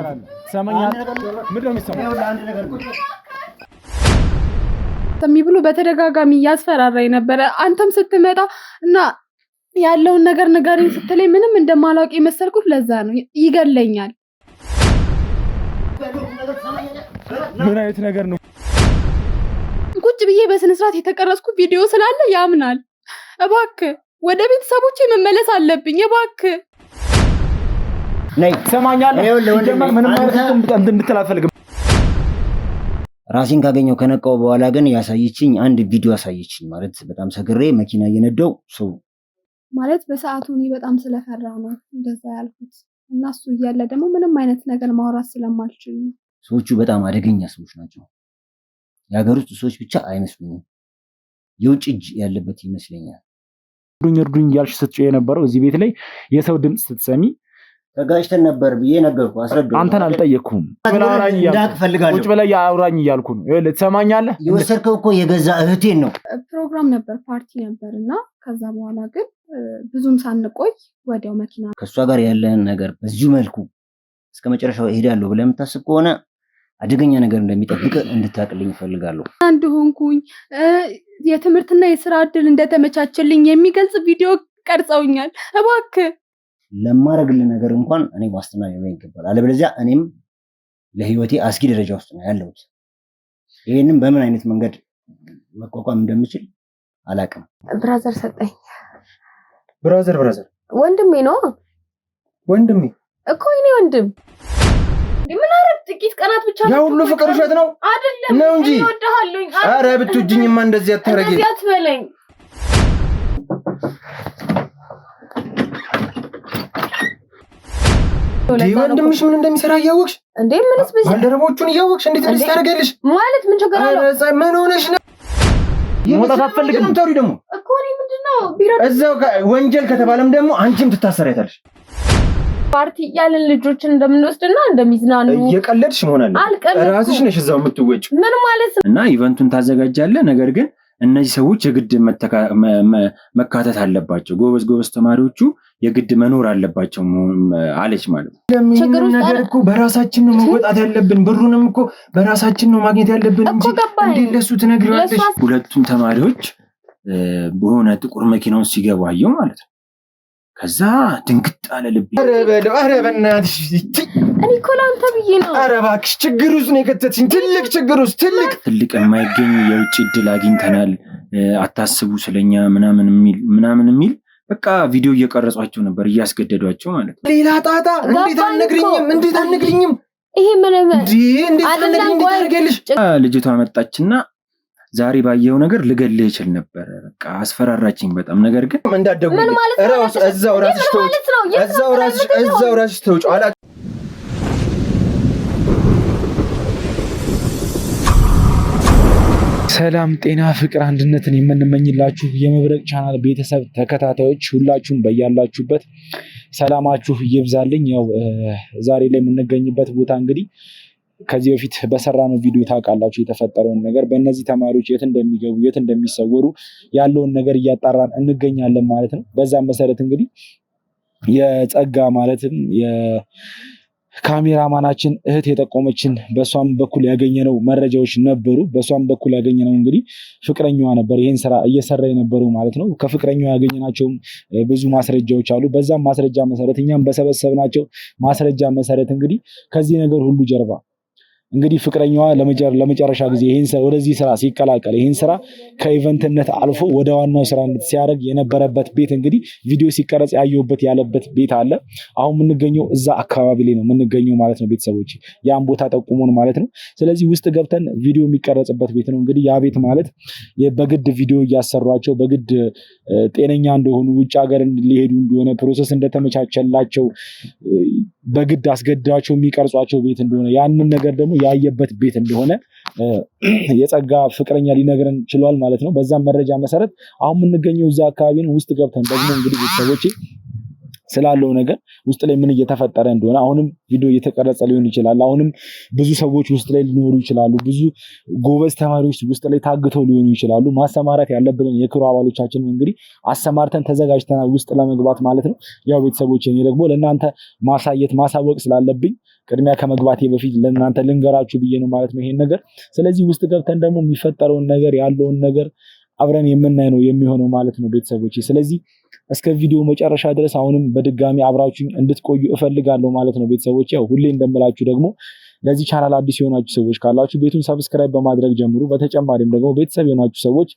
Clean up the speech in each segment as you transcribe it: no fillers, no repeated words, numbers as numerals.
ነገር አለ ሰማኛል ምንድነው የሚሰማው ብሎ በተደጋጋሚ ያስፈራራኝ ነበር። አንተም ስትመጣ እና ያለውን ነገር ንገረኝ ስትለኝ ምንም እንደማላውቅ የመሰልኩት ለዛ ነው። ይገለኛል። ምን አይነት ነገር ነው? ቁጭ ብዬ በስነ ስርዓት የተቀረጽኩ ቪዲዮ ስላለ ያምናል። እባክህ ወደ ቤተሰቦቼ መመለስ አለብኝ። እባክህ ነይ ሰማኛለህ። ጀመር ምንም አይነት እንድትል አልፈልግም። ራሴን ካገኘው ከነቃው በኋላ ግን ያሳየችኝ አንድ ቪዲዮ አሳየችኝ። ማለት በጣም ሰግሬ መኪና እየነዳው ሰው ማለት በሰዓቱ እኔ በጣም ስለፈራው ነው እንደዛ ያልኩት እና እሱ እያለ ደግሞ ምንም አይነት ነገር ማውራት ስለማልችል ነው። ሰዎቹ በጣም አደገኛ ሰዎች ናቸው። የሀገር ውስጥ ሰዎች ብቻ አይመስሉኝም፣ የውጭ እጅ ያለበት ይመስለኛል። እርዱኝ እያልሽ ስትጮህ የነበረው እዚህ ቤት ላይ የሰው ድምፅ ስትሰሚ ተጋጭተን ነበር ብዬ ነገርኩ። አስረዳው። አንተን አልጠየቅኩም። ቁጭ ብለህ አውራኝ እያልኩ ነው። ይኸውልህ ትሰማኛለህ። የወሰድከው እኮ የገዛ እህቴን ነው። ፕሮግራም ነበር፣ ፓርቲ ነበር እና ከዛ በኋላ ግን ብዙም ሳንቆይ ወዲያው መኪና ከእሷ ጋር ያለህን ነገር በዚሁ መልኩ እስከ መጨረሻው እሄዳለሁ ብለህ የምታስብ ከሆነ አደገኛ ነገር እንደሚጠብቅ እንድታቅልኝ እፈልጋለሁ። አንድ ሆንኩኝ የትምህርትና የስራ እድል እንደተመቻቸልኝ የሚገልጽ ቪዲዮ ቀርጸውኛል። እባክህ ለማረግልህ ነገር እንኳን እኔ ዋስትና ሊኖረኝ ይገባል። አለበለዚያ እኔም ለህይወቴ አስጊ ደረጃ ውስጥ ነው ያለሁት። ይሄንን በምን አይነት መንገድ መቋቋም እንደምችል አላውቅም። ብራዘር ሰጠኝ። ብራዘር ወንድሜ ነው። ወንድሜ እኮ እኔ ወንድም ምን አረብ ጥቂት ቀናት ብቻ ነው። ያ ሁሉ ፍቅር ውሸት ነው አይደለም ነው እንጂ እወድሃለሁ። ኧረ ብትወጂኝማ እንደዚህ አታረጊ። እንደዚህ አትበለኝ። ወንድምሽ ምን እንደሚሰራ እያወቅሽ እንዴ? ምንስ በዚህ ባልደረቦቹን እያወቅሽ እንዴት እንደዚህ ታደርጊያለሽ? ማለት ምን ችግር አለው? ኧረ ምን ሆነሽ ነው? መውጣት አትፈልግም? ታሪ ደግሞ እኮ እኔ ምንድነው ቢሮ እዛው ወንጀል ከተባለም ደግሞ አንቺም ትታሰሪያታለሽ። ፓርቲ ያለን ልጆችን እንደምንወስድና እንደሚዝናኑ እየቀለድሽ መሆን አለ። ራስሽ ነሽ እዛው የምትወጪው። ምን ማለት ነው? እና ኢቨንቱን ታዘጋጃለህ። ነገር ግን እነዚህ ሰዎች የግድ መካተት አለባቸው። ጎበዝ ተማሪዎቹ የግድ መኖር አለባቸው አለች ማለት ነው። ለምን ነገር እኮ በራሳችን ነው መወጣት ያለብን። ብሩንም እኮ በራሳችን ነው ማግኘት ያለብን እንጂ እንዴ ለሱ ትነግሪዋለሽ? ሁለቱም ተማሪዎች በሆነ ጥቁር መኪና ውስጥ ሲገቡ አየሁ ማለት ነው። ከዛ ድንግጥ አለ ልቤ። ኧረ በእናትሽ እኔ እኮ ለአንተ ብዬ ነው። ኧረ እባክሽ ችግር ውስጥ ነው የከተትሽኝ። ትልቅ ችግር ውስጥ ትልቅ የማይገኝ የውጭ እድል አግኝተናል፣ አታስቡ ስለኛ ምናምን የሚል በቃ ቪዲዮ እየቀረጿቸው ነበር፣ እያስገደዷቸው ማለት ነው። ሌላ ጣጣ። እንዴት አልነግሪኝም? ይሄ ምንም እንዴት ታደርጊያለሽ? ልጅቷ መጣችና ዛሬ ባየው ነገር ልገልህ ይችል ነበር። በቃ አስፈራራችኝ በጣም። ነገር ግን እንዳደጉ እዛው ራስሽ ተውጭ አላ። ሰላም ጤና ፍቅር አንድነትን የምንመኝላችሁ የመብረቅ ቻናል ቤተሰብ ተከታታዮች ሁላችሁም በያላችሁበት ሰላማችሁ ይብዛልኝ። ያው ዛሬ ላይ የምንገኝበት ቦታ እንግዲህ ከዚህ በፊት በሰራነው ቪዲዮ ታውቃላችሁ የተፈጠረውን ነገር። በእነዚህ ተማሪዎች የት እንደሚገቡ የት እንደሚሰወሩ ያለውን ነገር እያጣራን እንገኛለን ማለት ነው። በዛም መሰረት እንግዲህ የጸጋ ማለትም የካሜራማናችን እህት የጠቆመችን በሷም በኩል ያገኘነው መረጃዎች ነበሩ። በሷም በኩል ያገኘነው እንግዲህ ፍቅረኛዋ ነበር ይሄን ስራ እየሰራ የነበረው ማለት ነው። ከፍቅረኛዋ ያገኘናቸውም ብዙ ማስረጃዎች አሉ። በዛም ማስረጃ መሰረት እኛም በሰበሰብናቸው ማስረጃ መሰረት እንግዲህ ከዚህ ነገር ሁሉ ጀርባ እንግዲህ ፍቅረኛዋ ለመጨረሻ ጊዜ ወደዚህ ስራ ሲቀላቀል ይህን ስራ ከኢቨንትነት አልፎ ወደ ዋናው ስራ ሲያደርግ የነበረበት ቤት እንግዲህ ቪዲዮ ሲቀረጽ ያየሁበት ያለበት ቤት አለ። አሁን የምንገኘው እዛ አካባቢ ላይ ነው የምንገኘው ማለት ነው። ቤተሰቦች ያን ቦታ ጠቁሞን ማለት ነው። ስለዚህ ውስጥ ገብተን ቪዲዮ የሚቀረጽበት ቤት ነው። እንግዲህ ያ ቤት ማለት በግድ ቪዲዮ እያሰሯቸው በግድ ጤነኛ እንደሆኑ ውጭ ሀገር ሊሄዱ እንደሆነ ፕሮሰስ እንደተመቻቸላቸው በግድ አስገድዳቸው የሚቀርጿቸው ቤት እንደሆነ ያንን ነገር ደግሞ ያየበት ቤት እንደሆነ የጸጋ ፍቅረኛ ሊነግረን ችሏል ማለት ነው። በዛም መረጃ መሰረት አሁን የምንገኘው እዛ አካባቢ ነው። ውስጥ ገብተን ደግሞ እንግዲህ ቤተሰቦቼ ስላለው ነገር ውስጥ ላይ ምን እየተፈጠረ እንደሆነ አሁንም ቪዲዮ እየተቀረጸ ሊሆን ይችላል። አሁንም ብዙ ሰዎች ውስጥ ላይ ሊኖሩ ይችላሉ። ብዙ ጎበዝ ተማሪዎች ውስጥ ላይ ታግተው ሊሆኑ ይችላሉ። ማሰማራት ያለብንን የክሩ አባሎቻችን እንግዲህ አሰማርተን ተዘጋጅተናል ውስጥ ለመግባት ማለት ነው። ያው ቤተሰቦች እኔ ደግሞ ለእናንተ ማሳወቅ ስላለብኝ ቅድሚያ ከመግባቴ በፊት ለእናንተ ልንገራችሁ ብዬ ነው ማለት ነው ይሄን ነገር። ስለዚህ ውስጥ ገብተን ደግሞ የሚፈጠረውን ነገር ያለውን ነገር አብረን የምናይ ነው የሚሆነው ማለት ነው ቤተሰቦች። ስለዚህ እስከ ቪዲዮ መጨረሻ ድረስ አሁንም በድጋሚ አብራችሁኝ እንድትቆዩ እፈልጋለሁ ማለት ነው ቤተሰቦች። ያው ሁሌ እንደምላችሁ ደግሞ ለዚህ ቻናል አዲስ የሆናችሁ ሰዎች ካላችሁ ቤቱን ሰብስክራይብ በማድረግ ጀምሩ። በተጨማሪም ደግሞ ቤተሰብ የሆናችሁ ሰዎች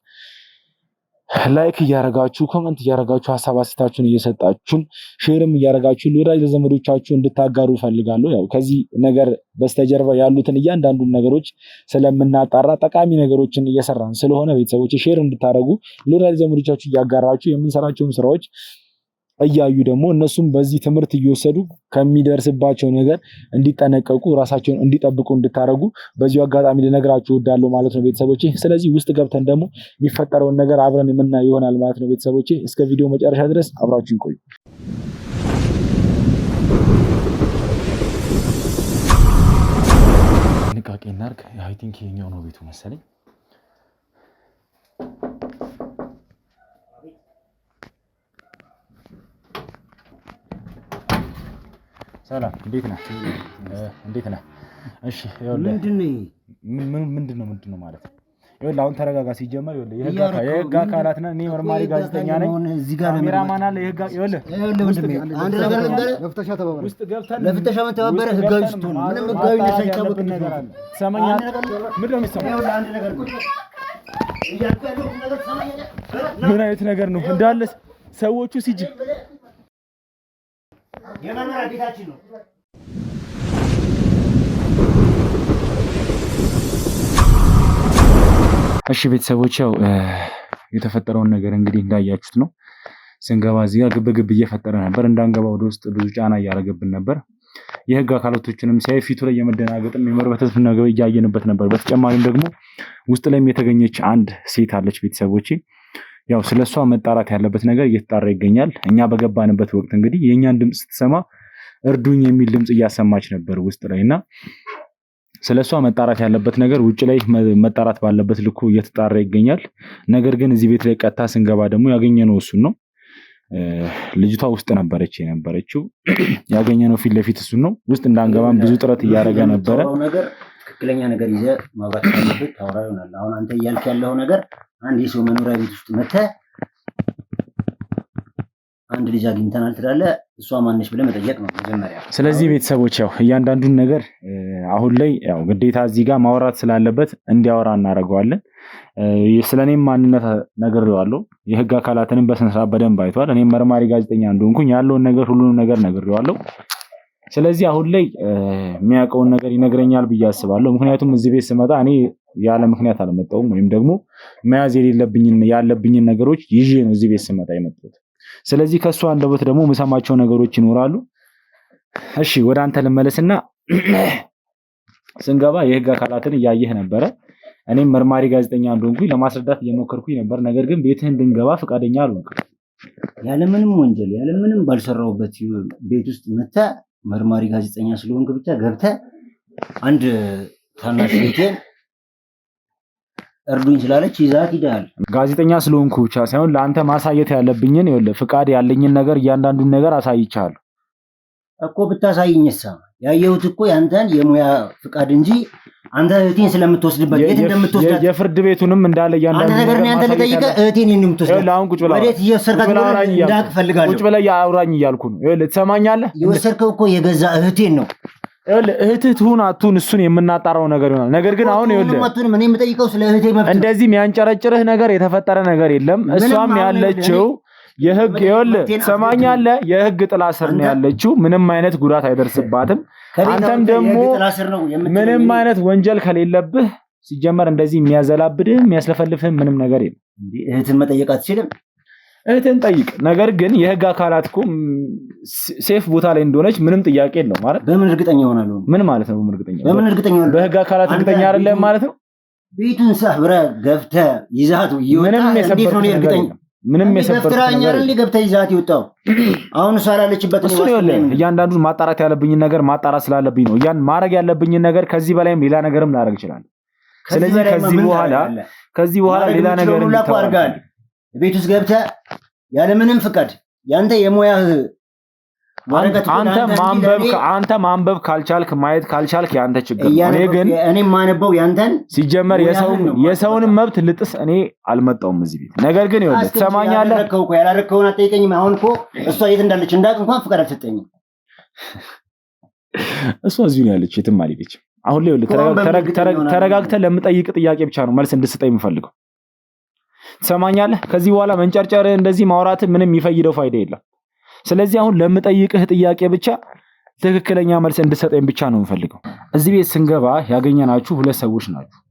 ላይክ እያረጋችሁ ኮሜንት እያረጋችሁ ሐሳብ አስተያየታችሁን እየሰጣችሁን ሼርም እያረጋችሁ ለወዳጅ ለዘመዶቻችሁ እንድታጋሩ ፈልጋለሁ። ያው ከዚህ ነገር በስተጀርባ ያሉትን እያንዳንዱን ነገሮች ስለምናጣራ ጠቃሚ ነገሮችን እየሰራን ስለሆነ ቤተሰቦች ሼር እንድታረጉ ለወዳጅ ዘመዶቻችሁ እያጋራችሁ የምንሰራቸውን ስራዎች እያዩ ደግሞ እነሱም በዚህ ትምህርት እየወሰዱ ከሚደርስባቸው ነገር እንዲጠነቀቁ ራሳቸውን እንዲጠብቁ እንድታረጉ በዚሁ አጋጣሚ ልነግራችሁ እወዳለሁ ማለት ነው ቤተሰቦቼ። ስለዚህ ውስጥ ገብተን ደግሞ የሚፈጠረውን ነገር አብረን የምናየው ይሆናል ማለት ነው ቤተሰቦቼ። እስከ ቪዲዮ መጨረሻ ድረስ አብራችሁን ቆዩ። ጥንቃቄ እናድርግ። አይ ቲንክ ይሄኛው ነው ቤቱ መሰለኝ። ሰላም እንዴት ነህ? እንዴት ነህ? እሺ ይኸውልህ ምንድን ነው ማለት ነው? ይኸውልህ አሁን ተረጋጋ። ሲጀመር ይኸውልህ የህግ አካላት ነን። እኔ መርማሪ ጋዜጠኛ ነኝ። ካሜራማን አለ። ይኸውልህ አንድ ነገር ልንገርህ፣ ውስጥ ገብተን ለፍተሻ መተባበር ህጋዊ ስትሆን ምንም ህጋዊ ሳይታወቅ ነገር አለ። ትሰማኛለህ? ምንድን ነው የሚሰማው? ይኸውልህ አንድ ነገር ምን አይነት ነገር ነው እንዳለ ሰዎቹ የመኖሪያ ቤታችን ነው። እሺ ቤተሰቦች ያው የተፈጠረውን ነገር እንግዲህ እንዳያችሁት ነው። ስንገባ እዚህ ጋር ግብግብ እየፈጠረ ነበር። እንዳንገባ ወደ ውስጥ ብዙ ጫና እያደረገብን ነበር። የህግ አካላቶችንም ሲያይ ፊቱ ላይ የመደናገጥም የመርበተት ነገር እያየንበት ነበር። በተጨማሪም ደግሞ ውስጥ ላይም የተገኘች አንድ ሴት አለች ቤተሰቦቼ። ያው ስለሷ መጣራት ያለበት ነገር እየተጣራ ይገኛል። እኛ በገባንበት ወቅት እንግዲህ የኛን ድምጽ ስትሰማ እርዱኝ የሚል ድምጽ እያሰማች ነበር ውስጥ ላይና ስለሷ መጣራት ያለበት ነገር ውጭ ላይ መጣራት ባለበት ልኩ እየተጣራ ይገኛል። ነገር ግን እዚህ ቤት ላይ ቀጥታ ስንገባ ደግሞ ያገኘነው እሱን ነው። ልጅቷ ውስጥ ነበረች የነበረችው። ያገኘነው ፊት ለፊት እሱን ነው። ውስጥ እንዳንገባም ብዙ ጥረት እያደረገ ነበረ። ትክክለኛ ነገር ይዘህ ማውራት ካለብህ ታወራ ይሆናል። አሁን አንተ እያልክ ያለው ነገር አንድ የሰው መኖሪያ ቤት ውስጥ መተህ አንድ ልጅ አግኝተናል ትላለህ። እሷ ማነች ብለህ መጠየቅ ነው መጀመሪያ። ስለዚህ ቤተሰቦች ያው እያንዳንዱን ነገር አሁን ላይ ያው ግዴታ እዚህ ጋር ማውራት ስላለበት እንዲያወራ እናደርገዋለን። ስለኔም ማንነት ነግሬዋለሁ። የህግ አካላትንም በስነ ስርዓት በደንብ አይቷል። እኔም መርማሪ ጋዜጠኛ እንደሆንኩኝ ያለውን ነገር ሁሉንም ነገር ነግሬዋለሁ። ስለዚህ አሁን ላይ የሚያውቀውን ነገር ይነግረኛል ብዬ አስባለሁ። ምክንያቱም እዚህ ቤት ስመጣ እኔ ያለ ምክንያት አልመጣሁም፣ ወይም ደግሞ መያዝ ያለብኝን ነገሮች ይዤ ነው እዚህ ቤት ስመጣ የመጣሁት። ስለዚህ ከሷ አንደበት ደግሞ የምሰማቸው ነገሮች ይኖራሉ። እሺ ወደ አንተ ልመለስና ስንገባ የህግ አካላትን እያየህ ነበረ። እኔም መርማሪ ጋዜጠኛ እንደሆንኩኝ ለማስረዳት እየሞከርኩኝ ነበር። ነገር ግን ቤትህ እንድንገባ ፈቃደኛ አልሆንክም። ያለምንም ወንጀል ያለምንም ባልሰራውበት ቤት ውስጥ መተህ መርማሪ ጋዜጠኛ ስለሆንክ ብቻ ገብተህ አንድ ታናሽ ልጅን እርዱኝ ስላለች ይዛት ሂደሃል። ጋዜጠኛ ስለሆንኩ ብቻ ሳይሆን ለአንተ ማሳየት ያለብኝን ይኸውልህ ፍቃድ ያለኝን ነገር እያንዳንዱን ነገር አሳይቻለሁ እኮ። ብታሳይኝሳ ያየሁት እኮ ያንተን የሙያ ፍቃድ እንጂ አንተ እህቴን ስለምትወስድበት የት እንደምትወስዳት የፍርድ ቤቱንም እንዳለ እያንዳንዱ ነገር ነው። አንተ ለጠይቀህ እህቴን እንደምትወስዳት አሁን ቁጭ ብላ ወዴት እየወሰድካት ነው እንዳቅ ፈልጋለሁ። ቁጭ ብላ ያውራኝ እያልኩ ነው። ይኸውልህ ትሰማኛለህ? የወሰድከው እኮ የገዛ እህቴን ነው። ይኸውልህ እህትህ ትሁን አትሁን እሱን የምናጣራው ነገር ይሆናል። ነገር ግን አሁን ይኸውልህ እኔ የምጠይቀው ስለ እህቴ መብት። እንደዚህ የሚያንጨረጭርህ ነገር የተፈጠረ ነገር የለም። እሷም ያለችው የህግ ይኸውልህ ትሰማኛለህ? የህግ ጥላ ስር ነው ያለችው። ምንም አይነት ጉዳት አይደርስባትም። አንተም ደግሞ ምንም አይነት ወንጀል ከሌለብህ ሲጀመር እንደዚህ የሚያዘላብድህ የሚያስለፈልፍህ ምንም ነገር የለም። እህትን መጠየቅ አትችልም? እህትን ጠይቅ። ነገር ግን የህግ አካላት እኮ ሴፍ ቦታ ላይ እንደሆነች ምንም ጥያቄ የለው ማለት። በምን እርግጠኛ ሆናሉ? ምን ማለት ነው? በምን እርግጠኛ ሆናሉ? በህግ አካላት እርግጠኛ አይደለም ማለት ነው። ቤቱን ሰብረህ ገብተህ ይዛት ምንም የሰበርኩት ነገር የለም። ምንም የሰበርኩት ነገር አይደል ገብተህ ይዛት ይወጣው አሁን ሳላለችበት ነው እያንዳንዱን ማጣራት ያለብኝ ነገር ማጣራት ስላለብኝ ነው ማድረግ ያለብኝ ነገር ከዚህ በላይም ሌላ ነገርም ላደርግ ይችላል ስለዚህ ከዚህ በኋላ ሌላ ነገር ይታወቃል ቤት ውስጥ ገብተህ ያለ ምንም ፍቃድ ያንተ የሞያህ አንተ ማንበብ ካልቻልክ ማየት ካልቻልክ ያንተ ችግር ነው እኔ ግን እኔ ማነበው ያንተን ሲጀመር የሰውን መብት ልጥስ እኔ አልመጣውም እዚህ ቤት ነገር ግን ይኸውልህ ትሰማኛለህ ያላረከውን አትጠይቀኝም አሁን እኮ እሷ የት እንዳለች እንዳቅ እንኳን ፍቃድ አልሰጠኝም እሷ እዚህ ነው ያለች የትም አልሄደችም አሁን ላይ ይኸውልህ ተረጋግተህ ለምጠይቅ ጥያቄ ብቻ ነው መልስ እንድትሰጠኝ የምፈልገው ትሰማኛለህ ከዚህ በኋላ መንጨርጨር እንደዚህ ማውራት ምንም የሚፈይደው ፋይዳ የለም ስለዚህ አሁን ለምጠይቅህ ጥያቄ ብቻ ትክክለኛ መልስ እንድትሰጠኝ ብቻ ነው የምፈልገው እዚህ ቤት ስንገባ ያገኘናችሁ ሁለት ሰዎች ናችሁ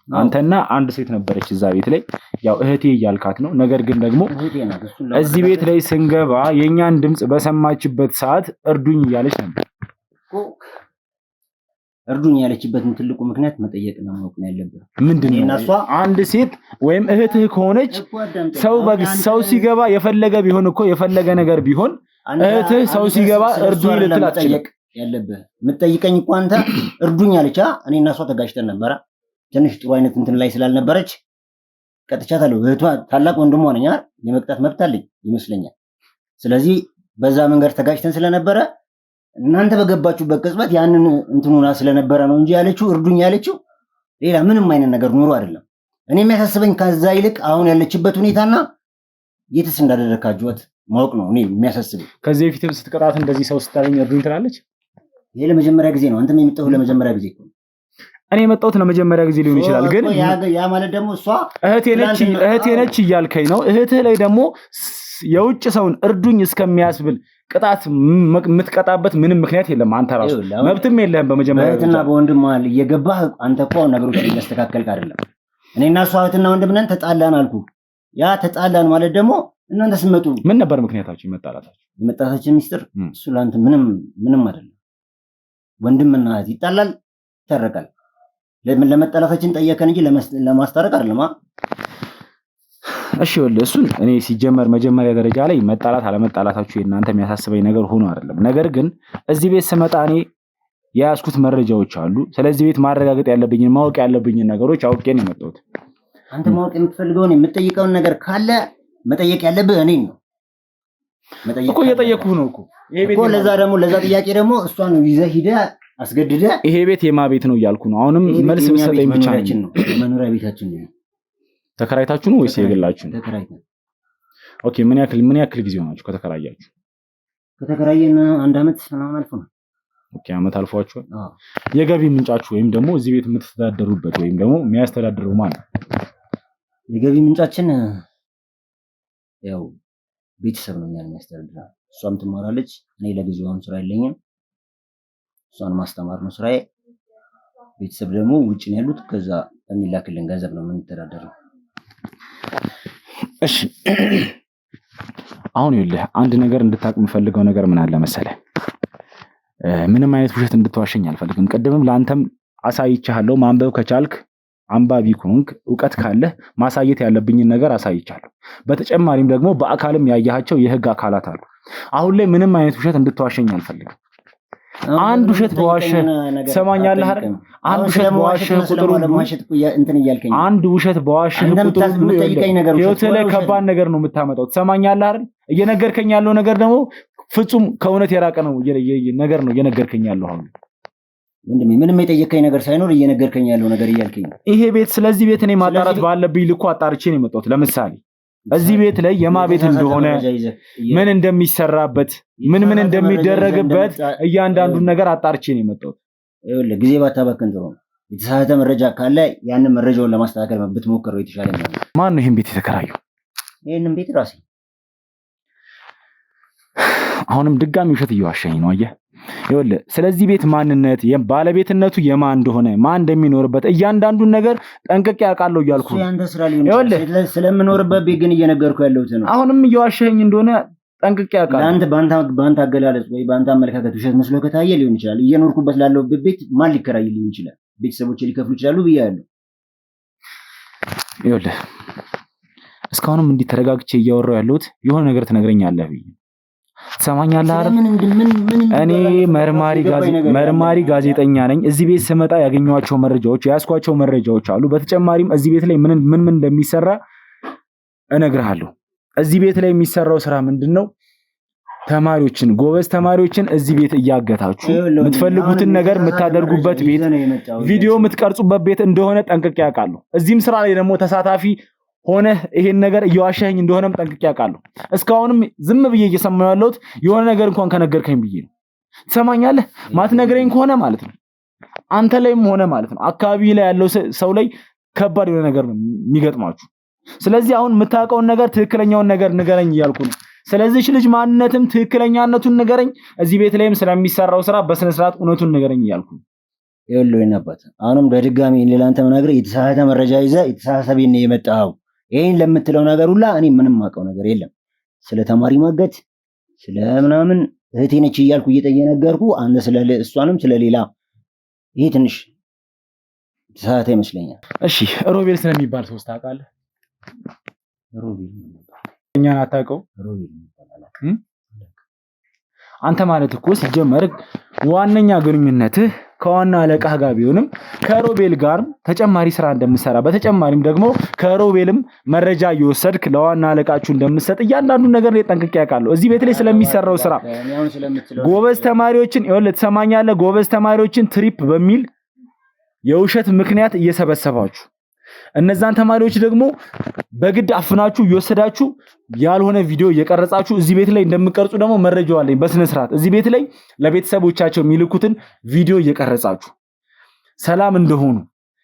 አንተና አንድ ሴት ነበረች እዛ ቤት ላይ ያው እህቴ እያልካት ነው ነገር ግን ደግሞ እዚህ ቤት ላይ ስንገባ የኛን ድምጽ በሰማችበት ሰዓት እርዱኝ እያለች ነበር እርዱኝ ያለችበትን ትልቁ ምክንያት መጠየቅና ማወቅ ነው ያለበት ምንድነው አንድ ሴት ወይም እህትህ ከሆነች ሰው ሲገባ የፈለገ ቢሆን እኮ የፈለገ ነገር ቢሆን እህትህ ሰው ሲገባ እርዱኝ ልትል አትችልም ያለበት የምትጠይቀኝ እኮ አንተ እርዱኝ አለቻ እኔና እሷ ተጋጭተን ነበር ትንሽ ጥሩ አይነት እንትን ላይ ስላልነበረች ቀጥቻታለሁ እህቷ ታላቅ ወንድሟ ነኝ የመቅጣት መብት አለኝ ይመስለኛል ስለዚህ በዛ መንገድ ተጋጭተን ስለነበረ እናንተ በገባችሁበት ቅጽበት ያንን እንትኑና ስለነበረ ነው እንጂ ያለችው እርዱኝ ያለችው ሌላ ምንም አይነት ነገር ኑሮ አይደለም እኔ የሚያሳስበኝ ከዛ ይልቅ አሁን ያለችበት ሁኔታና የትስ እንዳደረካችሁት ማወቅ ነው እኔ የሚያሳስበኝ ከዚህ በፊትም ስትቀጣት እንደዚህ ሰው ስታገኝ እርዱኝ ትላለች ይሄ ለመጀመሪያ ጊዜ ነው አንተም የመጣው ለመጀመሪያ ጊዜ ነው እኔ የመጣሁት ለመጀመሪያ ጊዜ ሊሆን ይችላል ግን ያ ማለት ደግሞ እሷ እህቴ ነች እያልከኝ ነው እህትህ ላይ ደግሞ የውጭ ሰውን እርዱኝ እስከሚያስብል ቅጣት የምትቀጣበት ምንም ምክንያት የለም አንተ ራሱ መብትም የለህም በመጀመሪያ እህትና በወንድም ማለት እየገባህ አንተ እኮ ነገሮችን እያስተካከልክ አይደለም እኔና እሷ እህትና ወንድም ነን ተጣላን አልኩ ያ ተጣላን ማለት ደግሞ እናንተ ስመጡ ምን ነበር ምክንያታችሁ የመጣታችን ሚስጥር እሱ ላንተ ምንም አይደለም ወንድምና እህት ይጣላል ይታረቃል ለመጣላታችን ጠየቀን እንጂ ለማስታረቅ አይደለም እሺ ወለ እሱን እኔ ሲጀመር መጀመሪያ ደረጃ ላይ መጣላት አለመጣላታችሁ እናንተ የሚያሳስበኝ ነገር ሆኖ አይደለም ነገር ግን እዚህ ቤት ስመጣ እኔ ያስኩት መረጃዎች አሉ ስለዚህ ቤት ማረጋገጥ ያለብኝ ማወቅ ያለብኝ ነገሮች አውቄ ነው የመጣሁት አንተ ማወቅ የምትፈልገው ነው የምትጠይቀው ነገር ካለ መጠየቅ ያለብህ እኔን ነው እኮ እየጠየቅኩህ ነው እኮ ይሄ ቤት ለዛ ጥያቄ ደግሞ እሷን ይዘህ ሂደህ አስገድደህ ይሄ ቤት የማ ቤት ነው እያልኩ ነው አሁንም መልስ ብትሰጠኝ ብቻ ነው መኖሪያ ቤታችን ነው ተከራይታችሁ ነው ወይስ የግላችሁ ተከራይተን ኦኬ ምን ያክል ጊዜ ሆናችሁ ከተከራያችሁ ከተከራየን አንድ አመት ምናምን አልፎናል ኦኬ አመት አልፏችሁ የገቢ ምንጫችሁ ወይም ደግሞ እዚህ ቤት የምትተዳደሩበት ወይም ደግሞ የሚያስተዳድረው ማን ነው የገቢ ምንጫችን ያው ቤተሰብ ነው የሚያስተዳድረው እሷም ትማራለች እኔ ለጊዜው ስራ የለኝም እሷን ማስተማር ነው ስራዬ ቤተሰብ ደግሞ ውጭ ነው ያሉት ከዛ የሚላክልን ገንዘብ ነው የምንተዳደረው እሺ አሁን ይኸውልህ አንድ ነገር እንድታቅ የምፈልገው ነገር ምን አለ መሰለህ ምንም አይነት ውሸት እንድትዋሸኝ አልፈልግም ቀደምም ለአንተም አሳይቻለሁ ማንበብ ከቻልክ አንባቢ ከሆንክ ዕውቀት ካለህ ማሳየት ያለብኝን ነገር አሳይቻለሁ በተጨማሪም ደግሞ በአካልም ያያቸው የህግ አካላት አሉ አሁን ላይ ምንም አይነት ውሸት እንድትዋሸኝ አልፈልግም አንድ ውሸት በዋሸ ሰማኛለህ አይደል አንድ ውሸት በዋሸ ቁጥሩ እንትን እያልከኝ አንድ ውሸት በዋሸ ቁጥሩ ህይወትህ ላይ ከባድ ነገር ነው የምታመጣው ሰማኛለህ አይደል እየነገርከኝ ያለው ነገር ደግሞ ፍጹም ከእውነት የራቀ ነው ነገር ነው እየነገርከኝ ያለው አሁን ወንድሜ ምንም የጠየቀኝ ነገር ሳይኖር እየነገርከኝ ያለው ነገር እያልከኝ ይሄ ቤት ስለዚህ ቤት እኔ ማጣራት ባለብኝ ልኩ አጣርቼ ነው የመጣሁት ለምሳሌ እዚህ ቤት ላይ የማ ቤት እንደሆነ ምን እንደሚሰራበት ምን እንደሚደረግበት እያንዳንዱን ነገር አጣርቼ ነው የመጣሁት ይኸውልህ ጊዜ ባታባክን ጥሩ ነው የተሳሳተ መረጃ ካለ ያንን መረጃውን ለማስተካከል ብትሞክረው የተሻለ ነው ማን ነው ይሄን ቤት የተከራየው ይሄንን ቤት ራሴ አሁንም ድጋሚ ውሸት እየዋሸኝ ነው አየህ ይኸውልህ ስለዚህ ቤት ማንነት ባለቤትነቱ የማን እንደሆነ ማን እንደሚኖርበት እያንዳንዱን ነገር ጠንቅቄ አውቃለሁ እያልኩ ነው ያንተ ስራ ሊሆን ይችላል ስለምኖርበት ቤት ግን እየነገርኩ ያለሁት ነው አሁንም እየዋሸኝ እንደሆነ ጠንቅቄ አውቃለሁ በአንተ አገላለጽ ወይ በአንተ አመለካከት ውሸት መስሎ ከታየ ሊሆን ይችላል እየኖርኩበት ላለሁበት ቤት ማን ሊከራይልኝ ይችላል ቤተሰቦቼ ሊከፍሉ ይችላሉ ብያለሁ ይኸውልህ እስካሁንም እንዲህ ተረጋግቼ እያወራሁ ያለሁት የሆነ ነገር ትነግረኛለህ ብዬ ትሰማኛለህ አይደል? እኔ መርማሪ ጋዜጠኛ ነኝ። እዚህ ቤት ስመጣ ያገኘኋቸው መረጃዎች ያስኳቸው መረጃዎች አሉ። በተጨማሪም እዚህ ቤት ላይ ምን እንደሚሰራ እነግርሃለሁ። እዚህ ቤት ላይ የሚሰራው ስራ ምንድነው? ተማሪዎችን ጎበዝ ተማሪዎችን እዚህ ቤት እያገታችሁ የምትፈልጉትን ነገር የምታደርጉበት ቤት ቪዲዮ የምትቀርጹበት ቤት እንደሆነ ጠንቅቄ አውቃለሁ። እዚህም ስራ ላይ ደግሞ ተሳታፊ ሆነ ይሄን ነገር እየዋሻኸኝ እንደሆነም ጠንቅቄ አውቃለሁ። እስካሁንም ዝም ብዬ እየሰማሁ ያለሁት የሆነ ነገር እንኳን ከነገርከኝ ብዬ ነው። ትሰማኛለህ? ማትነግረኝ ከሆነ ማለት ነው አንተ ላይም ሆነ ማለት ነው አካባቢ ላይ ያለው ሰው ላይ ከባድ የሆነ ነገር ነው የሚገጥማችሁ። ስለዚህ አሁን የምታውቀውን ነገር ትክክለኛውን ነገር ንገረኝ እያልኩ ነው። ስለዚህ ልጅ ማንነትም ትክክለኛነቱን ንገረኝ። እዚህ ቤት ላይም ስለሚሰራው ስራ በስነ ስርዓት እውነቱን ንገረኝ እያልኩ ነው። ይኸውልህ ነበር አሁንም በድጋሚ ለላንተ መናገር የተሳሳተ መረጃ ይዘህ የተሳሳተ ቤት ነው የመጣው። ይሄን ለምትለው ነገር ሁላ እኔ ምንም ማውቀው ነገር የለም። ስለ ተማሪ ማገት ስለ ምናምን እህቴ ነች እያልኩ እየነገርኩ አንተ ስለ እሷንም ስለሌላ ይሄ ትንሽ የተሳሳተ ይመስለኛል። እሺ ሮቤል ስለሚባል ሰው ታውቃለህ? ሮቤል እኛን አታውቀው? ሮቤል አንተ ማለት እኮ ሲጀመር ዋነኛ ግንኙነትህ ከዋና አለቃህ ጋር ቢሆንም ከሮቤል ጋር ተጨማሪ ስራ እንደምሰራ በተጨማሪም ደግሞ ከሮቤልም መረጃ እየወሰድክ ለዋና አለቃችሁ እንደምሰጥ እያንዳንዱ ነገር ላይ ጠንቅቄ ያውቃለሁ። እዚህ ቤት ላይ ስለሚሰራው ስራ ጎበዝ ተማሪዎችን ትሰማኛለህ? ጎበዝ ተማሪዎችን ትሪፕ በሚል የውሸት ምክንያት እየሰበሰባችሁ እነዛን ተማሪዎች ደግሞ በግድ አፍናችሁ እየወሰዳችሁ ያልሆነ ቪዲዮ እየቀረጻችሁ እዚህ ቤት ላይ እንደምቀርጹ ደግሞ መረጃው አለኝ በስነ ስርዓት። እዚህ ቤት ላይ ለቤተሰቦቻቸው የሚልኩትን ቪዲዮ እየቀረጻችሁ ሰላም እንደሆኑ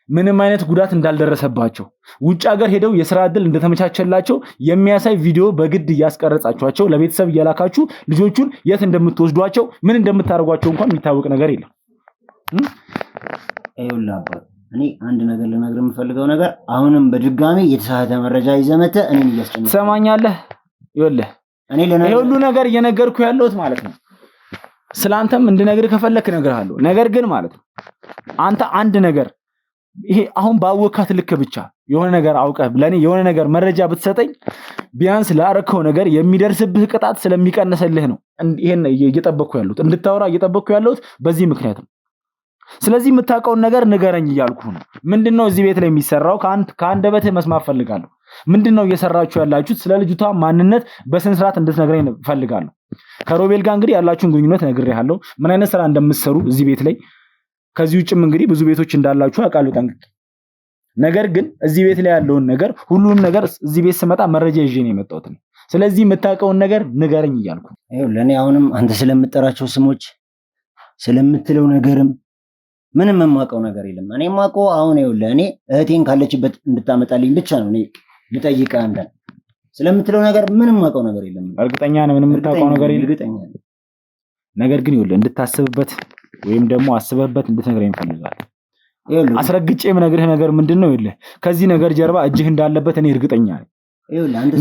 ምንም አይነት ጉዳት እንዳልደረሰባቸው ውጭ ሀገር ሄደው የሥራ ዕድል እንደተመቻቸላቸው የሚያሳይ ቪዲዮ በግድ እያስቀረጻችኋቸው ለቤተሰብ እያላካችሁ ልጆቹን የት እንደምትወስዷቸው ምን እንደምታደርጓቸው እንኳን የሚታወቅ ነገር የለም። እኔ አንድ ነገር ልነግርህ የምፈልገው ነገር አሁንም በድጋሚ የተሳሳተ መረጃ ይዘህ መተህ እኔን እያስጨነቀኝ ትሰማኛለህ? ይኸውልህ ይሄ ሁሉ ነገር እየነገርኩ ያለሁት ማለት ነው ስላንተም እንድነግርህ ከፈለክ እነግርሃለሁ። ነገር ግን ማለት ነው አንተ አንድ ነገር ይሄ አሁን ባወካት ልክ ብቻ የሆነ ነገር አውቀህ ለኔ የሆነ ነገር መረጃ ብትሰጠኝ ቢያንስ ላረከው ነገር የሚደርስብህ ቅጣት ስለሚቀነሰልህ ነው ይሄን እየጠበቅኩ ያለሁት እንድታወራ እየጠበቅኩ ያለሁት በዚህ ምክንያት ነው። ስለዚህ የምታውቀውን ነገር ንገረኝ እያልኩ ነው። ምንድነው እዚህ ቤት ላይ የሚሰራው? ከአንደበትህ መስማት ፈልጋለሁ። ምንድነው እየሰራችሁ ያላችሁት? ስለ ልጅቷ ማንነት በስነ ስርዓት እንድትነግረኝ ፈልጋለሁ። ከሮቤል ጋር እንግዲህ ያላችሁን ግንኙነት ነግሬሃለሁ፣ ምን አይነት ስራ እንደምትሰሩ እዚህ ቤት ላይ። ከዚህ ውጭም እንግዲህ ብዙ ቤቶች እንዳላችሁ አውቃለሁ ጠንቅቄ። ነገር ግን እዚህ ቤት ላይ ያለውን ነገር ሁሉንም ነገር እዚህ ቤት ስመጣ መረጃ ይዤ ነው የመጣሁት። ስለዚህ የምታውቀውን ነገር ንገረኝ እያልኩ ነው። ለኔ አሁንም አንተ ስለምትጠራቸው ስሞች ስለምትለው ነገርም ምንም የማውቀው ነገር የለም። እኔ የማውቀው አሁን ይኸውልህ እኔ እህቴን ካለችበት እንድታመጣልኝ ብቻ ነው እኔ ልጠይቅህ። አንተ ስለምትለው ነገር ምንም የማውቀው ነገር የለም። እርግጠኛ ነህ? ምንም የምታውቀው ነገር የለም? እርግጠኛ ነኝ። ነገር ግን ይኸውልህ እንድታስብበት ወይም ደግሞ አስበህበት እንድትነግረኝ እፈልጋለሁ። ይኸውልህ አስረግጬ የምነግርህ ነገር ምንድነው? ይኸውልህ ከዚህ ነገር ጀርባ እጅህ እንዳለበት እኔ እርግጠኛ ነኝ።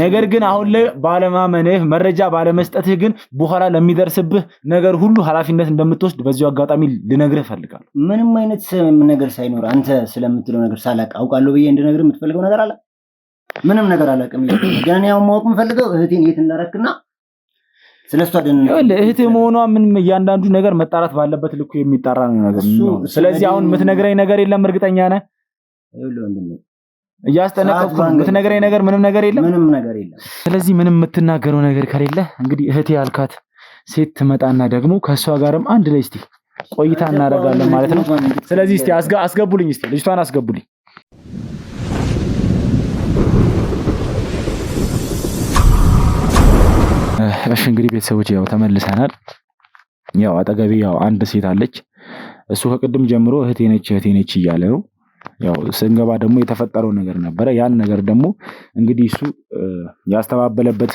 ነገር ግን አሁን ላይ ባለማመንህ መረጃ ባለመስጠትህ ግን በኋላ ለሚደርስብህ ነገር ሁሉ ኃላፊነት እንደምትወስድ በዚሁ አጋጣሚ ልነግርህ እፈልጋለሁ። ምንም አይነት ነገር ሳይኖር አንተ ስለምትለው ነገር ሳላቅ አውቃለሁ ብዬ እንድነግርህ የምትፈልገው ነገር አለ? ምንም ነገር አላውቅም። ግን ያው ማወቅ የምፈልገው እህቴን የት እንዳረክና ስለሷ እህቴ መሆኗ ምንም እያንዳንዱ ነገር መጣራት ባለበት ልኩ የሚጣራ ነው ነገር። ስለዚህ አሁን የምትነግረኝ ነገር የለም? እርግጠኛ ነህ? እያስጠነቀቅኩ የምትነግረኝ ነገር ምንም ነገር የለም? ምንም ነገር የለም። ስለዚህ ምንም የምትናገረው ነገር ከሌለ እንግዲህ እህቴ ያልካት ሴት ትመጣና ደግሞ ከሷ ጋርም አንድ ላይ እስቲ ቆይታ እናደርጋለን ማለት ነው። ስለዚህ እስቲ አስገቡልኝ፣ እስቲ ልጅቷን አስገቡልኝ። እሺ እንግዲህ ቤተሰቦች ያው ተመልሰናል። ያው አጠገቤ ያው አንድ ሴት አለች። እሱ ከቅድም ጀምሮ እህቴ ነች እያለ ነው። ያው ስንገባ ደግሞ የተፈጠረው ነገር ነበረ። ያን ነገር ደግሞ እንግዲህ እሱ ያስተባበለበት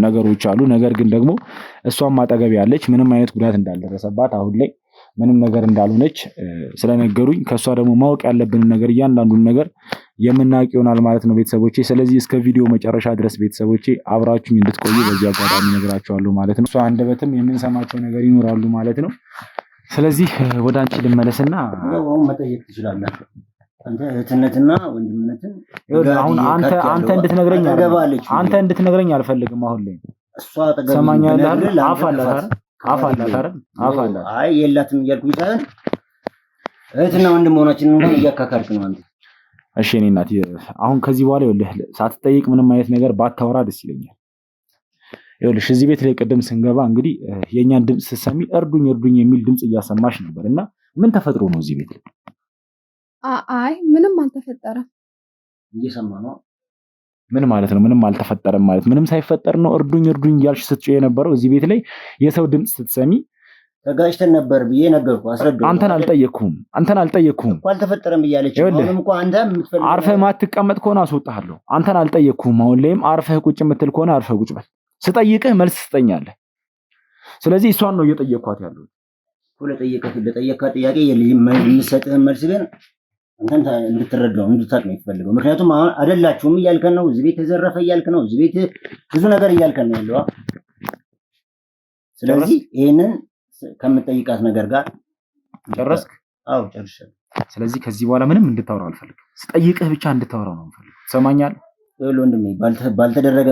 ነገሮች አሉ። ነገር ግን ደግሞ እሷም አጠገቤ ያለች ምንም አይነት ጉዳት እንዳልደረሰባት አሁን ላይ ምንም ነገር እንዳልሆነች ስለነገሩኝ ከሷ ደግሞ ማወቅ ያለብንን ነገር እያንዳንዱን ነገር የምናውቅ ይሆናል ማለት ነው ቤተሰቦቼ። ስለዚህ እስከ ቪዲዮ መጨረሻ ድረስ ቤተሰቦቼ አብራችሁኝ እንድትቆዩ በዚህ አጋጣሚ ነግራችኋለሁ ማለት ነው። እሷ አንደበትም የምንሰማቸው ነገር ይኖራሉ ማለት ነው። ስለዚህ ወደ አንቺ ልመለስና አሁን መጠየቅ ትችላለህ። አንተ እህትነትና ወንድምነትን አሁን አንተ እንድትነግረኝ አልፈልግም። አሁን ላይ እሷ አጠገብ ሰማኛለህ አይደል? አፍ አላት አይደል? አይ የላትም እያልኩኝ ሳይሆን እህትና ወንድም መሆናችንን እንኳን እያካካድክ ነው አንተ። እሺ እኔ እናት አሁን ከዚህ በኋላ ይኸውልህ ሳትጠይቅ ምንም አይነት ነገር ባታወራ ደስ ይለኛል። ይኸውልሽ እዚህ ቤት ላይ ቅድም ስንገባ እንግዲህ የኛን ድምጽ ስትሰሚ እርዱኝ የሚል ድምጽ እያሰማሽ ነበር እና ምን ተፈጥሮ ነው እዚህ ቤት ላይ? አይ ምንም አልተፈጠረም። እየሰማ ነው። ምን ማለት ነው? ምንም አልተፈጠረም ማለት ምንም ሳይፈጠር ነው እርዱኝ እያልሽ ስትጮህ የነበረው? እዚህ ቤት ላይ የሰው ድምጽ ስትሰሚ ተጋጭተን ነበር ብዬ ነገርኩህ፣ አስረዳሁ። አንተን አልጠየቅኩም እኮ አልተፈጠረም ብያለች። አሁንም እኮ አንተ የምትፈልገው አርፈህ ማትቀመጥ ከሆነ አስወጣሃለሁ። አንተን አልጠየቅኩም። አሁን ላይም አርፈህ ቁጭ የምትል ከሆነ አርፈህ ቁጭ በል። ስጠይቅህ መልስ ትሰጠኛለህ። ስለዚህ እሷን ነው እየጠየቅኳት ያለሁት። ለጠየቅካት ጥያቄ የምትሰጥህን መልስ ግን አንተ እንድትረዳው እንድታውቅ ነው የምፈልገው። ምክንያቱም አሁን አይደላችሁም እያልከን ነው፣ እዚህ ቤት ተዘረፈ እያልክ ነው፣ እዚህ ቤት ብዙ ነገር እያልከን ነው ያለው። ስለዚህ ይሄንን ከምትጠይቃት ነገር ጋር ጨረስክ? አዎ ጨርሻለሁ። ስለዚህ ከዚህ በኋላ ምንም እንድታወራው አልፈልግም። ስጠይቅህ ብቻ እንድታወራው ነው የምፈልገው። ትሰማኛለህ? ወንድሜ ባልተደረገ